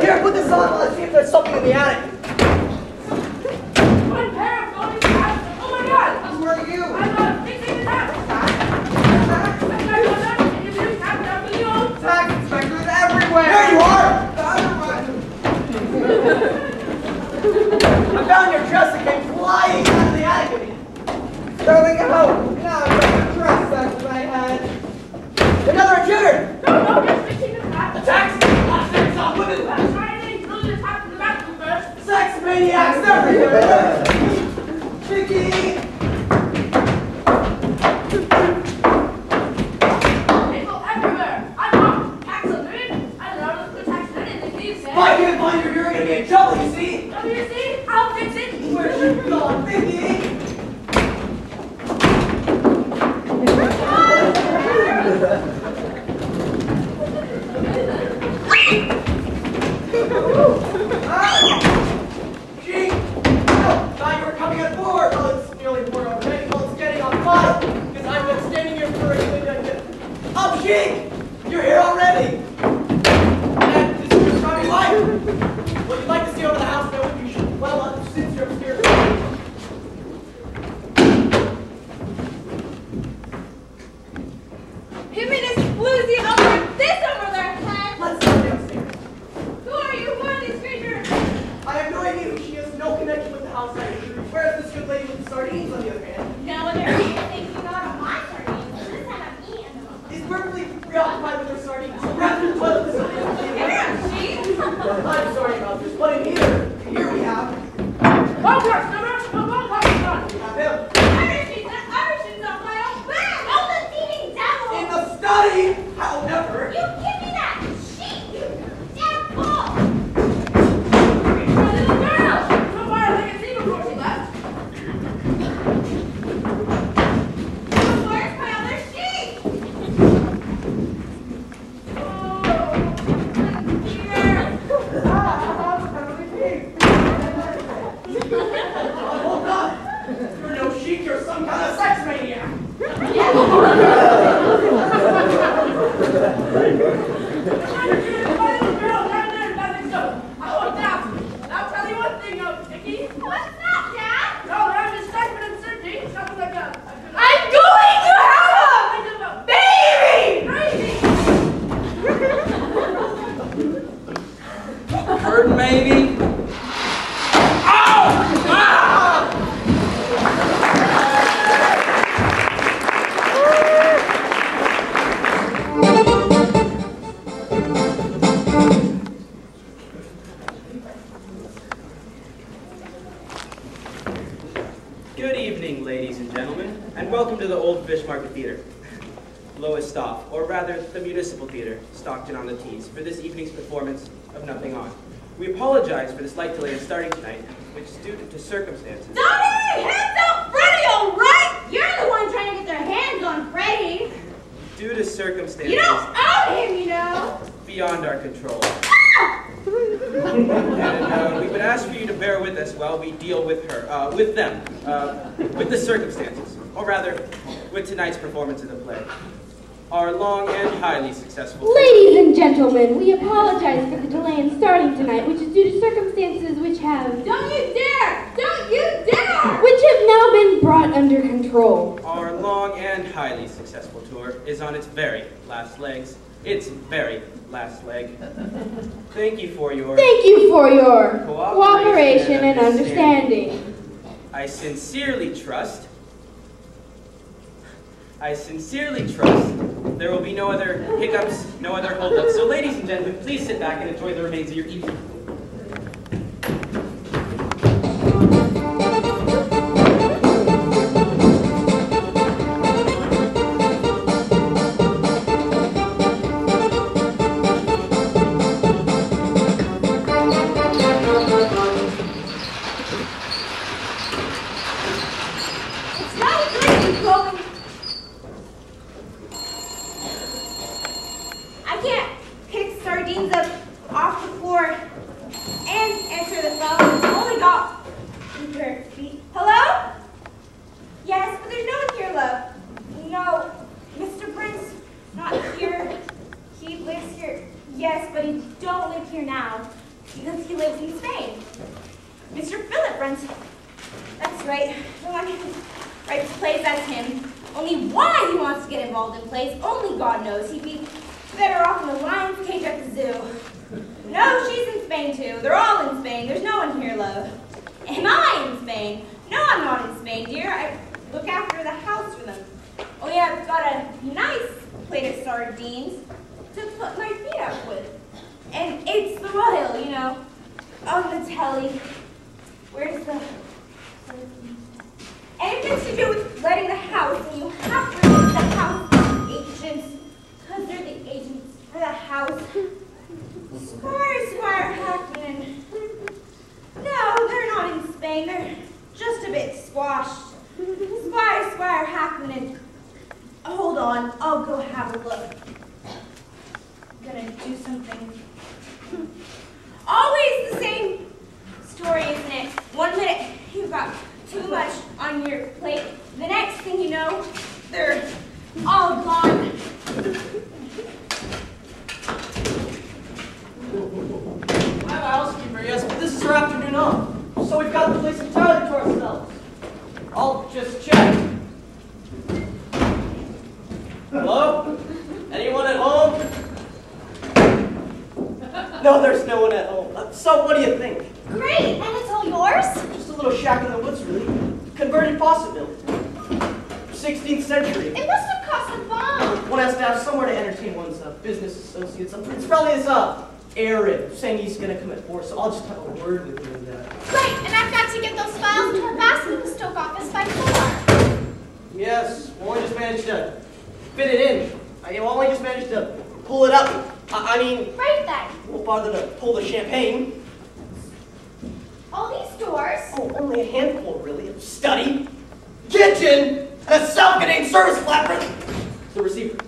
[SPEAKER 3] Here, put this on. Let's see if there's something in the attic.
[SPEAKER 7] One pair of golden hats. Oh my God!
[SPEAKER 4] Who are you?
[SPEAKER 7] I'm fixing the hat.
[SPEAKER 4] Tax inspectors everywhere!
[SPEAKER 3] There you are!
[SPEAKER 4] The other one!
[SPEAKER 3] I found your dress that came flying out of the attic of me.
[SPEAKER 4] Darling, help! Now I've got the dress stuck in my head.
[SPEAKER 3] Another intruder!
[SPEAKER 7] No, just fixing the hat.
[SPEAKER 3] The tax! Last night's off with it!
[SPEAKER 7] I'm trying to throw this hat in the bathroom first.
[SPEAKER 3] Sex maniacs everywhere! Vicki!
[SPEAKER 7] People everywhere. I'm not tax alert. I don't know the tax alert in the case.
[SPEAKER 3] If I can't find you, you're gonna be in trouble, you see?
[SPEAKER 7] WC, I'll fix it.
[SPEAKER 3] Where's she gone, Vicki? She! Thought you were coming at 4. Well, it's nearly 4 already. Well, it's getting on 5. Because I've been standing here for a minute. Up, Sheik! You're here already! And this is your driving life. Well, you'd like to see over the house, though, you should. Well, since you're upstairs.
[SPEAKER 5] Him and his floozy over this over their head.
[SPEAKER 3] Let's go downstairs.
[SPEAKER 5] Who are you? Who are these creatures?
[SPEAKER 3] I have no idea who she is, no connection with the house I agree. Whereas this good lady with the sardines, on the other hand,
[SPEAKER 1] No, they're thinking not of my sardines. This time I'm eating them.
[SPEAKER 3] is perfectly preoccupied with her sardines. So wrap in the toilet with sardines. I'm sorry about this, but in here we have.
[SPEAKER 7] Ballpark's number. The ballpark's done.
[SPEAKER 3] We have him.
[SPEAKER 1] Everything's on my own back. Oh, the thieving devil.
[SPEAKER 3] In the study! However,
[SPEAKER 1] You give me that sheet, you damn fool.
[SPEAKER 7] My little girl. So far as I can see before she left.
[SPEAKER 1] Where's my other sheet?
[SPEAKER 3] hold on. You're no chic, you're some kind of sex maniac.
[SPEAKER 7] I'll tell you one thing, Vicki.
[SPEAKER 1] What's that, Dad?
[SPEAKER 7] No, I'm just typing and searching. Something like that.
[SPEAKER 5] I'm going to have a baby!
[SPEAKER 2] Curtain, maybe?
[SPEAKER 6] Good evening, ladies and gentlemen, and welcome to the Old Fish Market Theater. Lowest off, or rather, the Municipal Theater, Stockton-on-the-Tees, for this evening's performance of Nothing On. We apologize for the slight delay in starting tonight, which is due to circumstances.
[SPEAKER 1] Dotty, hands off Freddy, all right? You're the one trying to get their hands on Freddy.
[SPEAKER 6] Due to circumstances
[SPEAKER 1] You don't own him, you know.
[SPEAKER 6] beyond our control. And we would ask for you to bear with us while we deal with with the circumstances, or rather, with tonight's performance of the play. Our long and highly successful...
[SPEAKER 5] Ladies and gentlemen, we apologize for the delay in starting tonight, which is due to circumstances which have...
[SPEAKER 1] Don't you dare! Don't you dare!
[SPEAKER 5] which have now been brought under control.
[SPEAKER 6] Our long and highly successful tour is on its very last legs. Its very last leg. Thank you for your
[SPEAKER 5] cooperation and understanding.
[SPEAKER 6] I sincerely trust I sincerely trust there will be no other hiccups, no other holdups. So ladies and gentlemen, please sit back and enjoy the remains of your evening.
[SPEAKER 3] It's probably this Aaron saying he's gonna come at 4, so I'll just have a word with him in that.
[SPEAKER 5] Great, and I've got to get those files to our basket in the Stoke office by 4.
[SPEAKER 3] Yes, we only just managed to fit it in. I only just managed to pull it up. I mean,
[SPEAKER 5] right then.
[SPEAKER 3] We'll bother to pull the champagne.
[SPEAKER 5] All these doors?
[SPEAKER 3] Oh, only a handful, really. Study, kitchen, and a self-contained service flat for the receiver.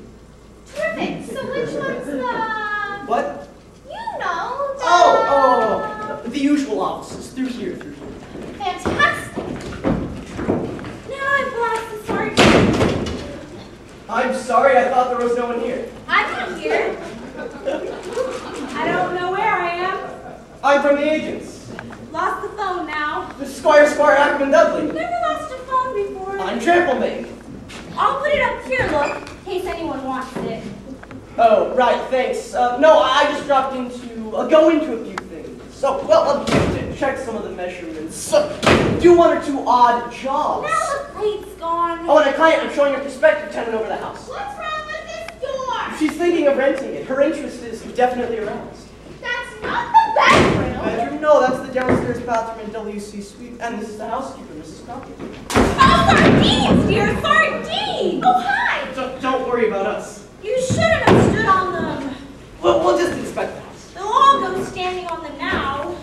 [SPEAKER 5] Terrific. So which one's the...
[SPEAKER 3] What?
[SPEAKER 5] You know, the...
[SPEAKER 3] Oh, the usual offices. Through here.
[SPEAKER 5] Fantastic.
[SPEAKER 1] Now I've lost the sergeant.
[SPEAKER 3] I'm sorry, I thought there was no one here.
[SPEAKER 1] I'm not here. I don't know where I am.
[SPEAKER 3] I'm from the agents.
[SPEAKER 1] Lost the phone now.
[SPEAKER 3] Squire Ackman Dudley.
[SPEAKER 1] Never lost a phone before.
[SPEAKER 3] I'm Tramplemate.
[SPEAKER 1] I'll put it up here, look, in case anyone wants it.
[SPEAKER 3] Oh, right, thanks. No, I just dropped in to go into a few things. So, well, check some of the measurements. Do one or two odd jobs.
[SPEAKER 1] Now the plate's gone.
[SPEAKER 3] Oh, and a client, I'm showing her prospective tenant over the house.
[SPEAKER 5] What's wrong with this door?
[SPEAKER 3] She's thinking of renting it. Her interest is definitely aroused.
[SPEAKER 5] That's not the bedroom.
[SPEAKER 3] Bedroom? No, that's the downstairs bathroom in WC suite. And this is the housekeeper, Mrs. Crockett.
[SPEAKER 1] Oh, sardines, dear, sardines!
[SPEAKER 5] Oh, hi!
[SPEAKER 3] Don't worry about us.
[SPEAKER 1] You shouldn't have stood on them.
[SPEAKER 3] Well, we'll just inspect the house.
[SPEAKER 1] They'll all go standing on them now.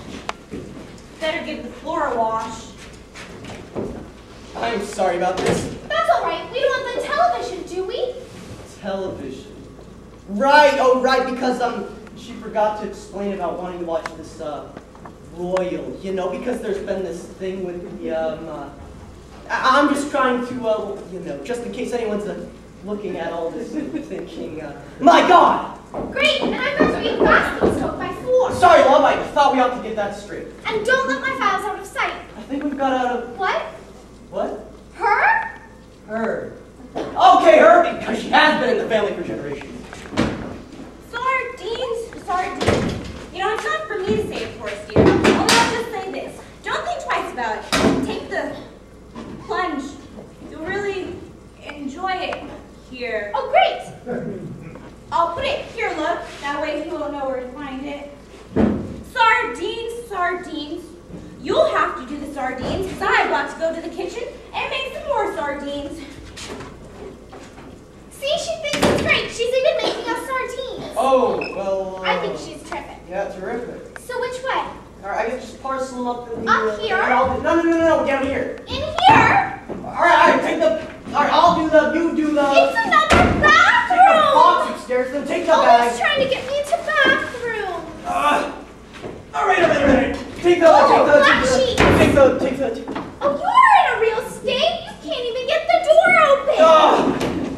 [SPEAKER 1] Better give the floor a wash.
[SPEAKER 3] I'm sorry about this.
[SPEAKER 5] That's all right. We don't want the television, do we?
[SPEAKER 3] Television. Right, oh right, because she forgot to explain about wanting to watch this Royal, you know, because there's been this thing with the I'm just trying to you know, just in case anyone's looking at all this and thinking, my God!
[SPEAKER 5] Great, and I'm going to be fast in Stoke by 4.
[SPEAKER 3] Sorry, love, I thought we ought to get that straight.
[SPEAKER 5] And don't let my files out of sight.
[SPEAKER 3] I think we've got out of...
[SPEAKER 5] What?
[SPEAKER 3] What?
[SPEAKER 5] Her?
[SPEAKER 3] Her. Okay, her, because she has been in the family for generations.
[SPEAKER 1] Sardines. You know, it's not for me to say, of course, dear. Only I'll just say this. Don't think twice about it. Take the plunge. You'll really enjoy it. go to the kitchen and make some more sardines.
[SPEAKER 5] See, she thinks it's great. She's even making us sardines.
[SPEAKER 3] Oh, well,
[SPEAKER 5] I think she's terrific.
[SPEAKER 3] Yeah, terrific.
[SPEAKER 5] So which way?
[SPEAKER 3] All right, I can just parcel them up in the...
[SPEAKER 5] Up here?
[SPEAKER 3] No, down here.
[SPEAKER 5] In here?
[SPEAKER 3] All right, take the... All right, I'll do the... You do the...
[SPEAKER 5] It's another bathroom!
[SPEAKER 3] Take the box upstairs, then take the bag.
[SPEAKER 5] Always trying to get me into bathroom.
[SPEAKER 3] All right. Take the...
[SPEAKER 5] Oh, you're in a real state. You can't even get the door open.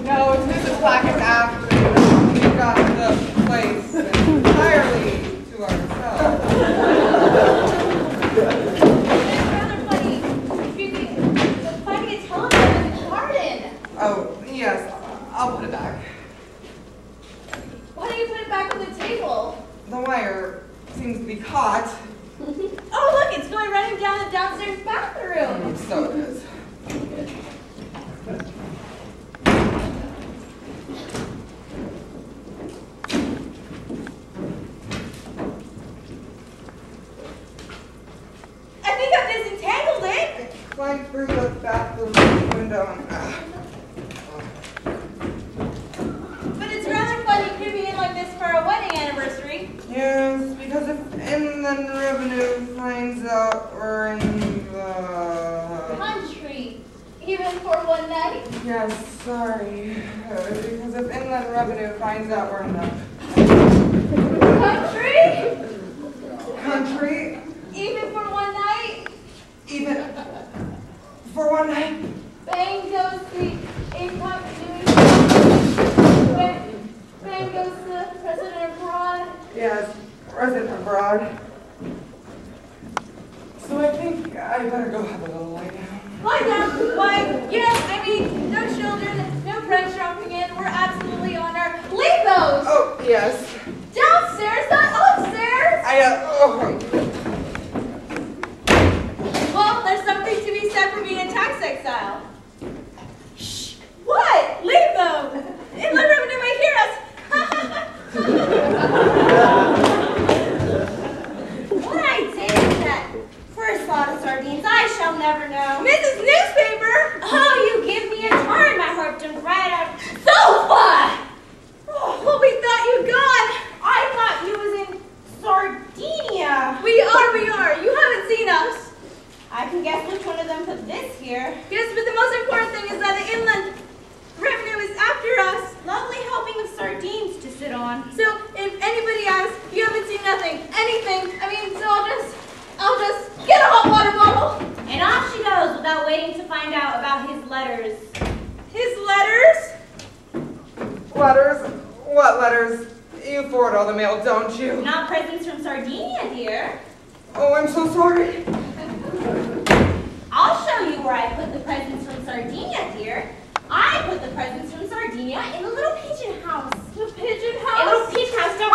[SPEAKER 4] No, it's Mrs. Clackett's afternoon. We've got the place entirely to ourselves.
[SPEAKER 1] It's rather funny. Finding a telephone in the garden.
[SPEAKER 4] Oh, yes. I'll put it back.
[SPEAKER 1] Why don't you put it back on the table?
[SPEAKER 4] The wire seems to be caught.
[SPEAKER 1] Oh, look, it's going running down the downstairs bathroom.
[SPEAKER 4] So it is.
[SPEAKER 1] I think I've disentangled it.
[SPEAKER 4] Climb through the bathroom window.
[SPEAKER 1] But it's rather funny creeping in like this for a wedding anniversary.
[SPEAKER 4] Yes, because if Inland Revenue finds out we're in the...
[SPEAKER 5] Country. Even for one night.
[SPEAKER 4] Yes, sorry. Because if Inland Revenue finds out we're in the... Country?
[SPEAKER 5] Even for one night.
[SPEAKER 4] Even for one night?
[SPEAKER 5] Bang goes the incontinuity. Bang goes the president abroad.
[SPEAKER 4] Yes, President abroad. So I think I better go have a little lie down.
[SPEAKER 1] Lie down? Why, yes, I mean, no children, no friends jumping in. We're absolutely on our... Leave those!
[SPEAKER 4] Oh, yes.
[SPEAKER 1] Downstairs, not upstairs! Well, there's something to be said for being a tax exile. Shh! What? Leave them! Inland Revenue may hear us! What I did with that first lot of sardines, I shall never know. Mrs. Newspaper! Oh, you give me a turn, my heart jumped right out. Sofa! Oh, well, we thought you'd gone. I thought you was in Sardinia. We are. You haven't seen us. I can guess which one of them put this here. Yes, but the most important thing is that the Inland Revenue is after us. Lovely helping of sardines to sit on. So, if anybody asks, you haven't seen nothing, anything. I mean, so I'll just get a hot water bottle. And off she goes without waiting to find out about his letters. His letters?
[SPEAKER 4] Letters? What letters? You forward all the mail, don't you?
[SPEAKER 1] Not presents from Sardinia, dear.
[SPEAKER 4] Oh, I'm so sorry.
[SPEAKER 1] I'll show you where I put the presents from Sardinia, dear. I put the presents from Sardinia in the little pigeon house. The pigeon house? A little pigeon house down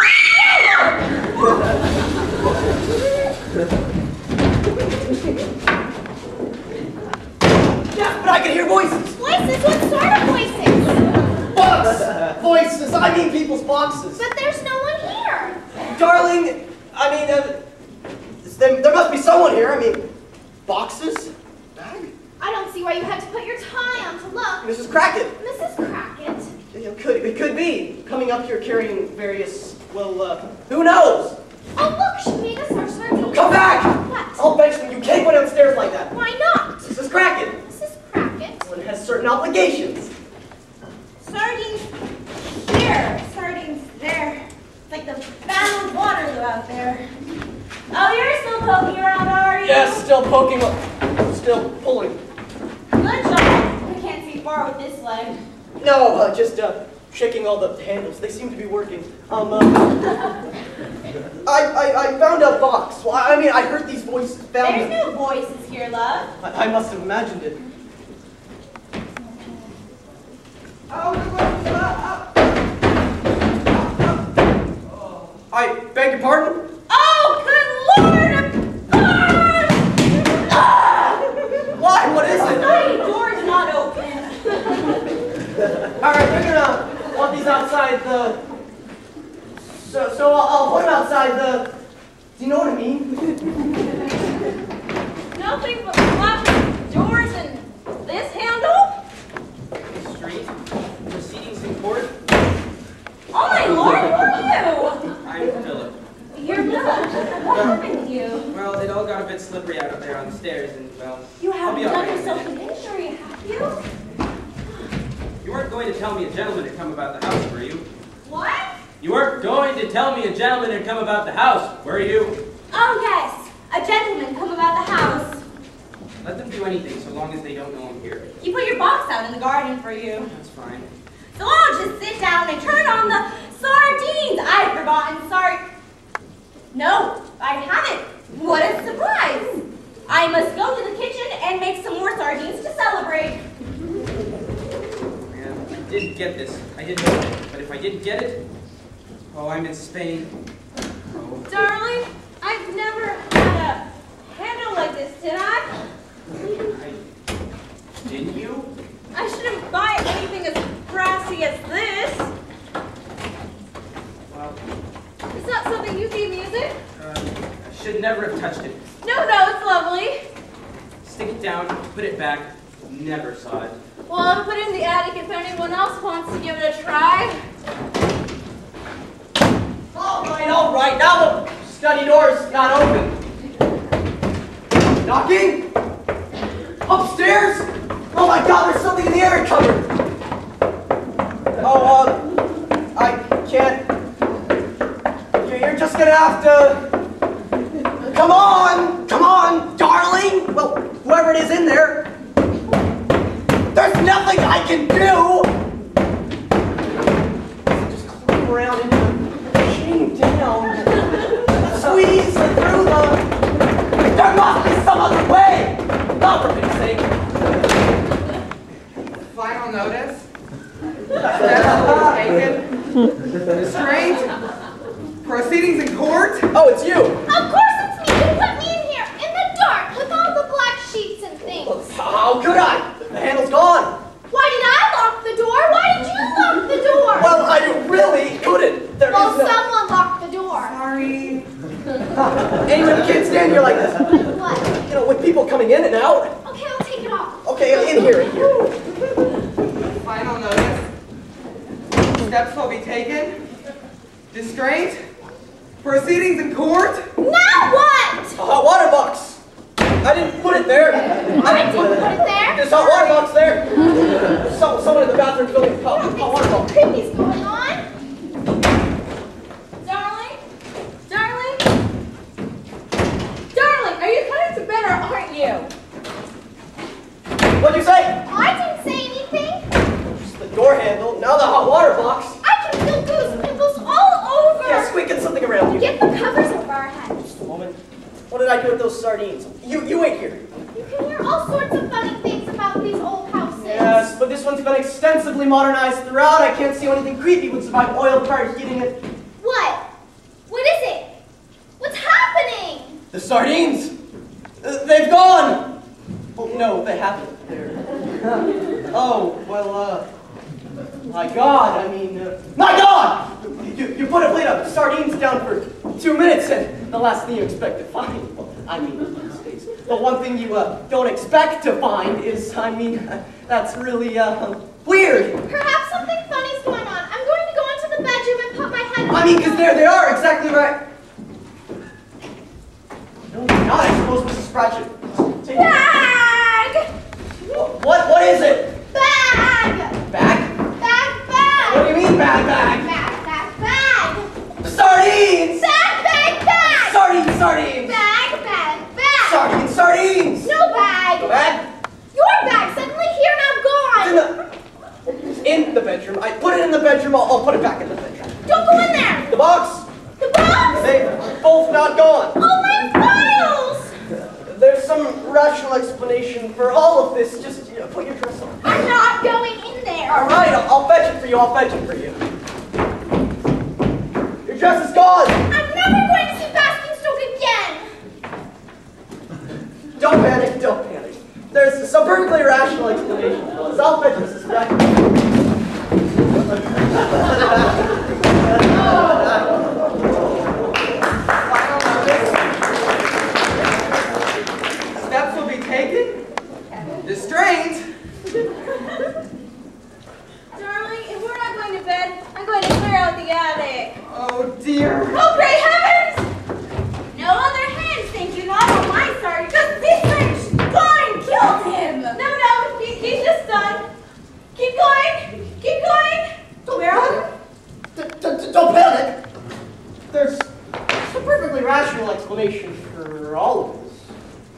[SPEAKER 3] Yeah, but I can hear voices.
[SPEAKER 5] Voices? What sort of voices?
[SPEAKER 3] Box! Voices. I mean people's boxes.
[SPEAKER 5] But there's no one here.
[SPEAKER 3] Darling, I mean, there must be someone here. I mean, boxes? Bag?
[SPEAKER 5] I don't see why you had to put your tie on to look.
[SPEAKER 3] Mrs. Clackett.
[SPEAKER 5] Mrs. Clackett?
[SPEAKER 3] It could be. Coming up here carrying various, well, who knows?
[SPEAKER 5] Oh, look, she made us our sardines.
[SPEAKER 3] Come back!
[SPEAKER 5] What?
[SPEAKER 3] I'll bet you can't go downstairs like that.
[SPEAKER 5] Why not?
[SPEAKER 3] Mrs. Clackett.
[SPEAKER 5] Mrs. Clackett?
[SPEAKER 3] One has certain obligations.
[SPEAKER 1] Sardines here, sardines there. It's like the Battle of Waterloo out there. Oh, you're still poking around, are you?
[SPEAKER 3] Yes, still poking, still pulling.
[SPEAKER 1] Good job. We can't see far with this leg.
[SPEAKER 3] No, just shaking all the handles. They seem to be working. I found a box. Well, I mean, I heard these voices.
[SPEAKER 1] There's no voices here, love.
[SPEAKER 3] I must have imagined it. I beg your pardon?
[SPEAKER 1] Oh, good Lord!
[SPEAKER 3] Why? What is it?
[SPEAKER 1] My door's not open.
[SPEAKER 3] All right, we're gonna want these outside the. So I'll put them outside the. Do you know what I mean?
[SPEAKER 1] Nothing but flapping doors What happened to you?
[SPEAKER 6] Well, it all got a bit slippery out there on the stairs, and, well,
[SPEAKER 1] You
[SPEAKER 6] I'll be
[SPEAKER 1] haven't
[SPEAKER 6] all
[SPEAKER 1] done
[SPEAKER 6] right in a
[SPEAKER 1] yourself
[SPEAKER 6] minute.
[SPEAKER 1] an injury, have you?
[SPEAKER 6] You weren't going to tell me a gentleman had come about the house, were you?
[SPEAKER 1] What?
[SPEAKER 6] You weren't going to tell me a gentleman had come about the house, were you?
[SPEAKER 1] Oh, yes. A gentleman come about the house.
[SPEAKER 6] Let them do anything so long as they don't know I'm here.
[SPEAKER 1] He put your box out in the garden for you.
[SPEAKER 6] That's fine.
[SPEAKER 1] So I'll just sit down and turn on the sardines. I've forgotten No, I haven't. What a surprise. I must go to the kitchen and make some more sardines to celebrate.
[SPEAKER 6] Man, I didn't get this. I didn't know it. But if I didn't get it, oh, I'm in Spain. Oh.
[SPEAKER 1] Darling, I've never had a handle like this, did I?
[SPEAKER 6] Didn't you?
[SPEAKER 1] I shouldn't buy anything as brassy as this.
[SPEAKER 6] Well,
[SPEAKER 1] Is that something you see music?
[SPEAKER 6] I should never have touched it.
[SPEAKER 1] No, it's lovely.
[SPEAKER 6] Stick it down, put it back. Never saw it.
[SPEAKER 1] Well, I'll put it in the attic if anyone else wants to give it a try.
[SPEAKER 3] All right. Now the study door's not open. Knocking? Upstairs? Oh my God, there's something in the attic cupboard. Oh, I can't. You're just gonna have to. Come on, darling. Well, whoever it is in there. There's nothing I can do. Just climb around and chain down. Squeeze through the. There must be some other way. Oh, for pity's sake.
[SPEAKER 4] Final notice. Steps taken. Restraint. Proceedings in court.
[SPEAKER 3] Oh, it's you.
[SPEAKER 5] Of course it's me. You put me in here, in the dark, with all the black sheets and things.
[SPEAKER 3] Well, how could I? The handle's gone.
[SPEAKER 5] Why did I lock the door? Why did you lock the door?
[SPEAKER 3] Well, I really couldn't. There
[SPEAKER 5] Well,
[SPEAKER 3] is no...
[SPEAKER 5] someone locked the door.
[SPEAKER 4] Sorry.
[SPEAKER 3] Anyway, you can't stand here like this.
[SPEAKER 5] What?
[SPEAKER 3] You know, with people coming in and out.
[SPEAKER 5] Okay, I'll take it off.
[SPEAKER 3] Okay, in here.
[SPEAKER 4] Final notice. Steps will be taken. Restraint. Proceedings in court.
[SPEAKER 5] Now what?
[SPEAKER 3] A hot water box. I didn't put it there.
[SPEAKER 5] I didn't put it there.
[SPEAKER 3] There's a hot water box there. Someone in the bathroom filling a hot water box.
[SPEAKER 5] Creepy's going on.
[SPEAKER 1] Darling, are you coming to bed or aren't you?
[SPEAKER 3] What'd you say?
[SPEAKER 5] I didn't say anything.
[SPEAKER 3] Just the door handle. Now the hot water box.
[SPEAKER 5] I can feel goose pimples all over.
[SPEAKER 3] Yeah, squeaking something around you.
[SPEAKER 5] Get the covers over our heads.
[SPEAKER 3] Just a moment. What did I do with those sardines? You wait here.
[SPEAKER 5] You can hear all sorts of funny things about these old houses.
[SPEAKER 3] Yes, but this one's been extensively modernized throughout. I can't see how anything creepy would survive oil car heating it.
[SPEAKER 5] What? What is it? What's happening?
[SPEAKER 3] The sardines! They've gone! Oh, no, they haven't. They're... Oh, well, my God, I mean, my God! You put a plate of sardines down for 2 minutes and the last thing you expect to find, well, I mean, these days, the one thing you don't expect to find is, I mean, that's really, weird.
[SPEAKER 5] Perhaps something funny's going on. I'm going to go into the bedroom and put my head in
[SPEAKER 3] I mean, because there they are, exactly right. No, they're not. I suppose Mrs. Pratchett. Take it.
[SPEAKER 5] Bag!
[SPEAKER 3] What is it?
[SPEAKER 5] Bag!
[SPEAKER 3] Bag?
[SPEAKER 5] Bag!
[SPEAKER 3] What do you mean bag?
[SPEAKER 5] Bag!
[SPEAKER 3] Sardines!
[SPEAKER 5] Bag!
[SPEAKER 3] Sardines!
[SPEAKER 5] Bag!
[SPEAKER 3] Sardines!
[SPEAKER 5] No bag!
[SPEAKER 3] Bag?
[SPEAKER 5] Your bag suddenly here now gone!
[SPEAKER 3] It's in the bedroom. I put it in the bedroom. I'll put it back in the bedroom.
[SPEAKER 5] Don't go in there!
[SPEAKER 3] The box?
[SPEAKER 5] The box?
[SPEAKER 3] They've both not gone.
[SPEAKER 5] Oh, my files!
[SPEAKER 3] There's some rational explanation for all of this. Just put your dress on.
[SPEAKER 5] I'm not going in there!
[SPEAKER 3] All right, I'll fetch it for you. Your dress is gone.
[SPEAKER 5] I'm never going to see Bastingstoke again!
[SPEAKER 3] Don't panic. There's some perfectly rational explanation for this. I'll fetch Mrs. Pratchett.
[SPEAKER 4] Final notice. Steps will be taken. Restraint.
[SPEAKER 1] Darling, if we're not going to bed, I'm going to clear out the attic.
[SPEAKER 4] Oh dear.
[SPEAKER 5] Oh, great
[SPEAKER 3] perfectly rational explanation for all of this.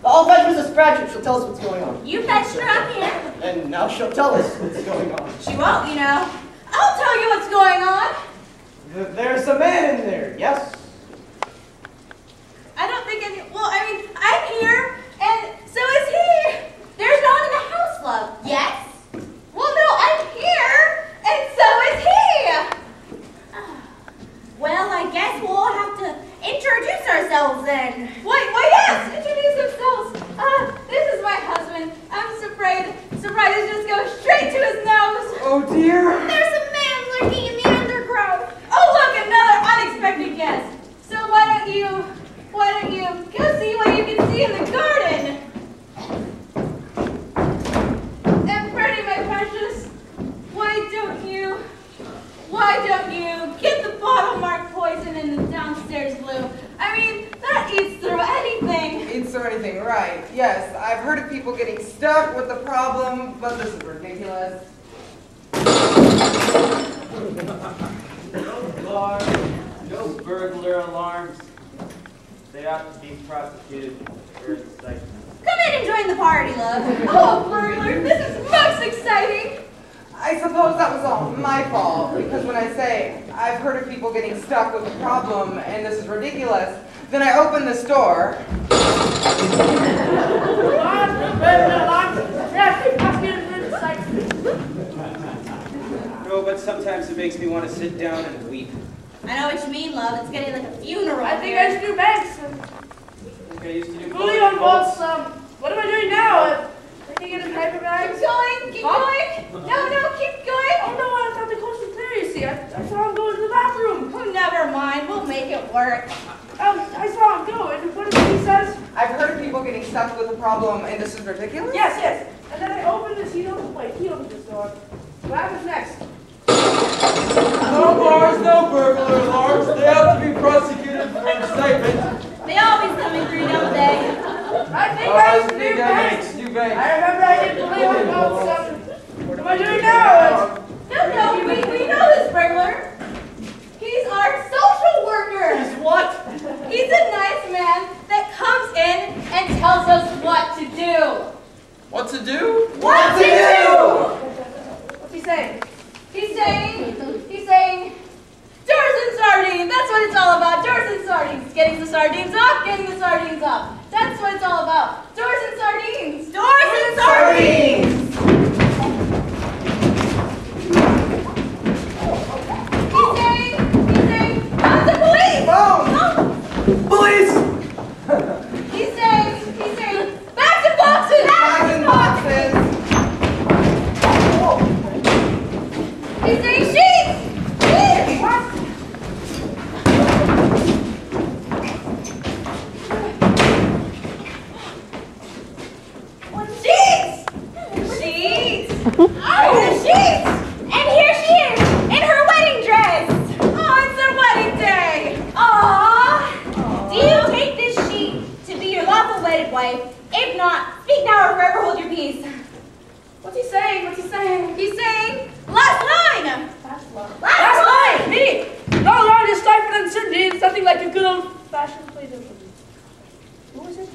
[SPEAKER 3] I'll fetch Mrs. Pratchett. She'll tell us what's going on.
[SPEAKER 1] You fetched her up here.
[SPEAKER 3] And now she'll tell us what's going on.
[SPEAKER 1] She won't, you know. I'll tell you what's going on.
[SPEAKER 3] There's a man in there, yes?
[SPEAKER 1] I don't think well, I mean, I'm here, and so is he. There's no one in the house, love. Yes? Well, no, I'm here, and so is he. Well, I guess we'll have to introduce ourselves then. Wait, yes, introduce themselves. This is my husband. I'm surprised to just go straight to his nose.
[SPEAKER 4] Oh dear.
[SPEAKER 1] There's a man lurking in the undergrowth. Oh, look, another unexpected guest. So why don't you go see what you can see in the garden? And Freddy, my precious, why don't you get the bottle marked poison in the downstairs blue? I mean, that eats through anything.
[SPEAKER 4] Eats through anything, right. Yes, I've heard of people getting stuck with the problem, but this is ridiculous.
[SPEAKER 6] No burglar alarms. They ought to be prosecuted for incitement.
[SPEAKER 1] Come in and join the party, love. Oh, burglar, this is most exciting.
[SPEAKER 4] I suppose that was all my fault, because when I say I've heard of people getting stuck with a problem and this is ridiculous, then I open this door.
[SPEAKER 6] No, but sometimes it makes me want to sit down and weep.
[SPEAKER 1] I know what you mean, love. It's getting like a funeral.
[SPEAKER 7] I think I used to do banks.
[SPEAKER 6] I used to do
[SPEAKER 7] Fully on boats. What am I doing now? Looking at the paper bags.
[SPEAKER 1] Keep going. No, keep going.
[SPEAKER 7] Oh no, I thought the coast was clear, you see. I saw him go into the bathroom.
[SPEAKER 1] Oh, never mind. We'll make it work.
[SPEAKER 7] I saw him go, and what is it he says?
[SPEAKER 4] I've heard of people getting stuck with a problem and this is ridiculous?
[SPEAKER 7] Yes. And then I opened this, he opened this door. What happens next?
[SPEAKER 2] No bars, no burglar alarms. They have to be prosecuted for incitement.
[SPEAKER 1] They always coming through, don't they?
[SPEAKER 7] I think I used to do banks. I remember I did fully on boats. What am I doing now?
[SPEAKER 1] No, we know this burglar. He's our social worker.
[SPEAKER 3] He's what?
[SPEAKER 1] He's a nice man that comes in and tells us what to do.
[SPEAKER 2] What to do?
[SPEAKER 1] What to do?
[SPEAKER 7] What's he saying?
[SPEAKER 1] He's saying, doors and sardines. That's what it's all about. Doors and sardines. Getting the sardines off. That's what it's all about. Doors and sardines. Doors and sardines. He's saying, the police.
[SPEAKER 2] Police!
[SPEAKER 1] He's saying, bags and boxes. He's saying sheets. What? Sheets. Oh, the sheets. And here she is in her wedding dress. Oh, it's their wedding day. Aww. Do you take this sheet to be your lawful wedded wife? If not, speak now or forever hold your peace.
[SPEAKER 7] What's he saying?
[SPEAKER 1] He's saying, last line.
[SPEAKER 7] Last line! Me! Not allowed to stifle uncertainty. It's nothing like a good old-fashioned play. Who was it?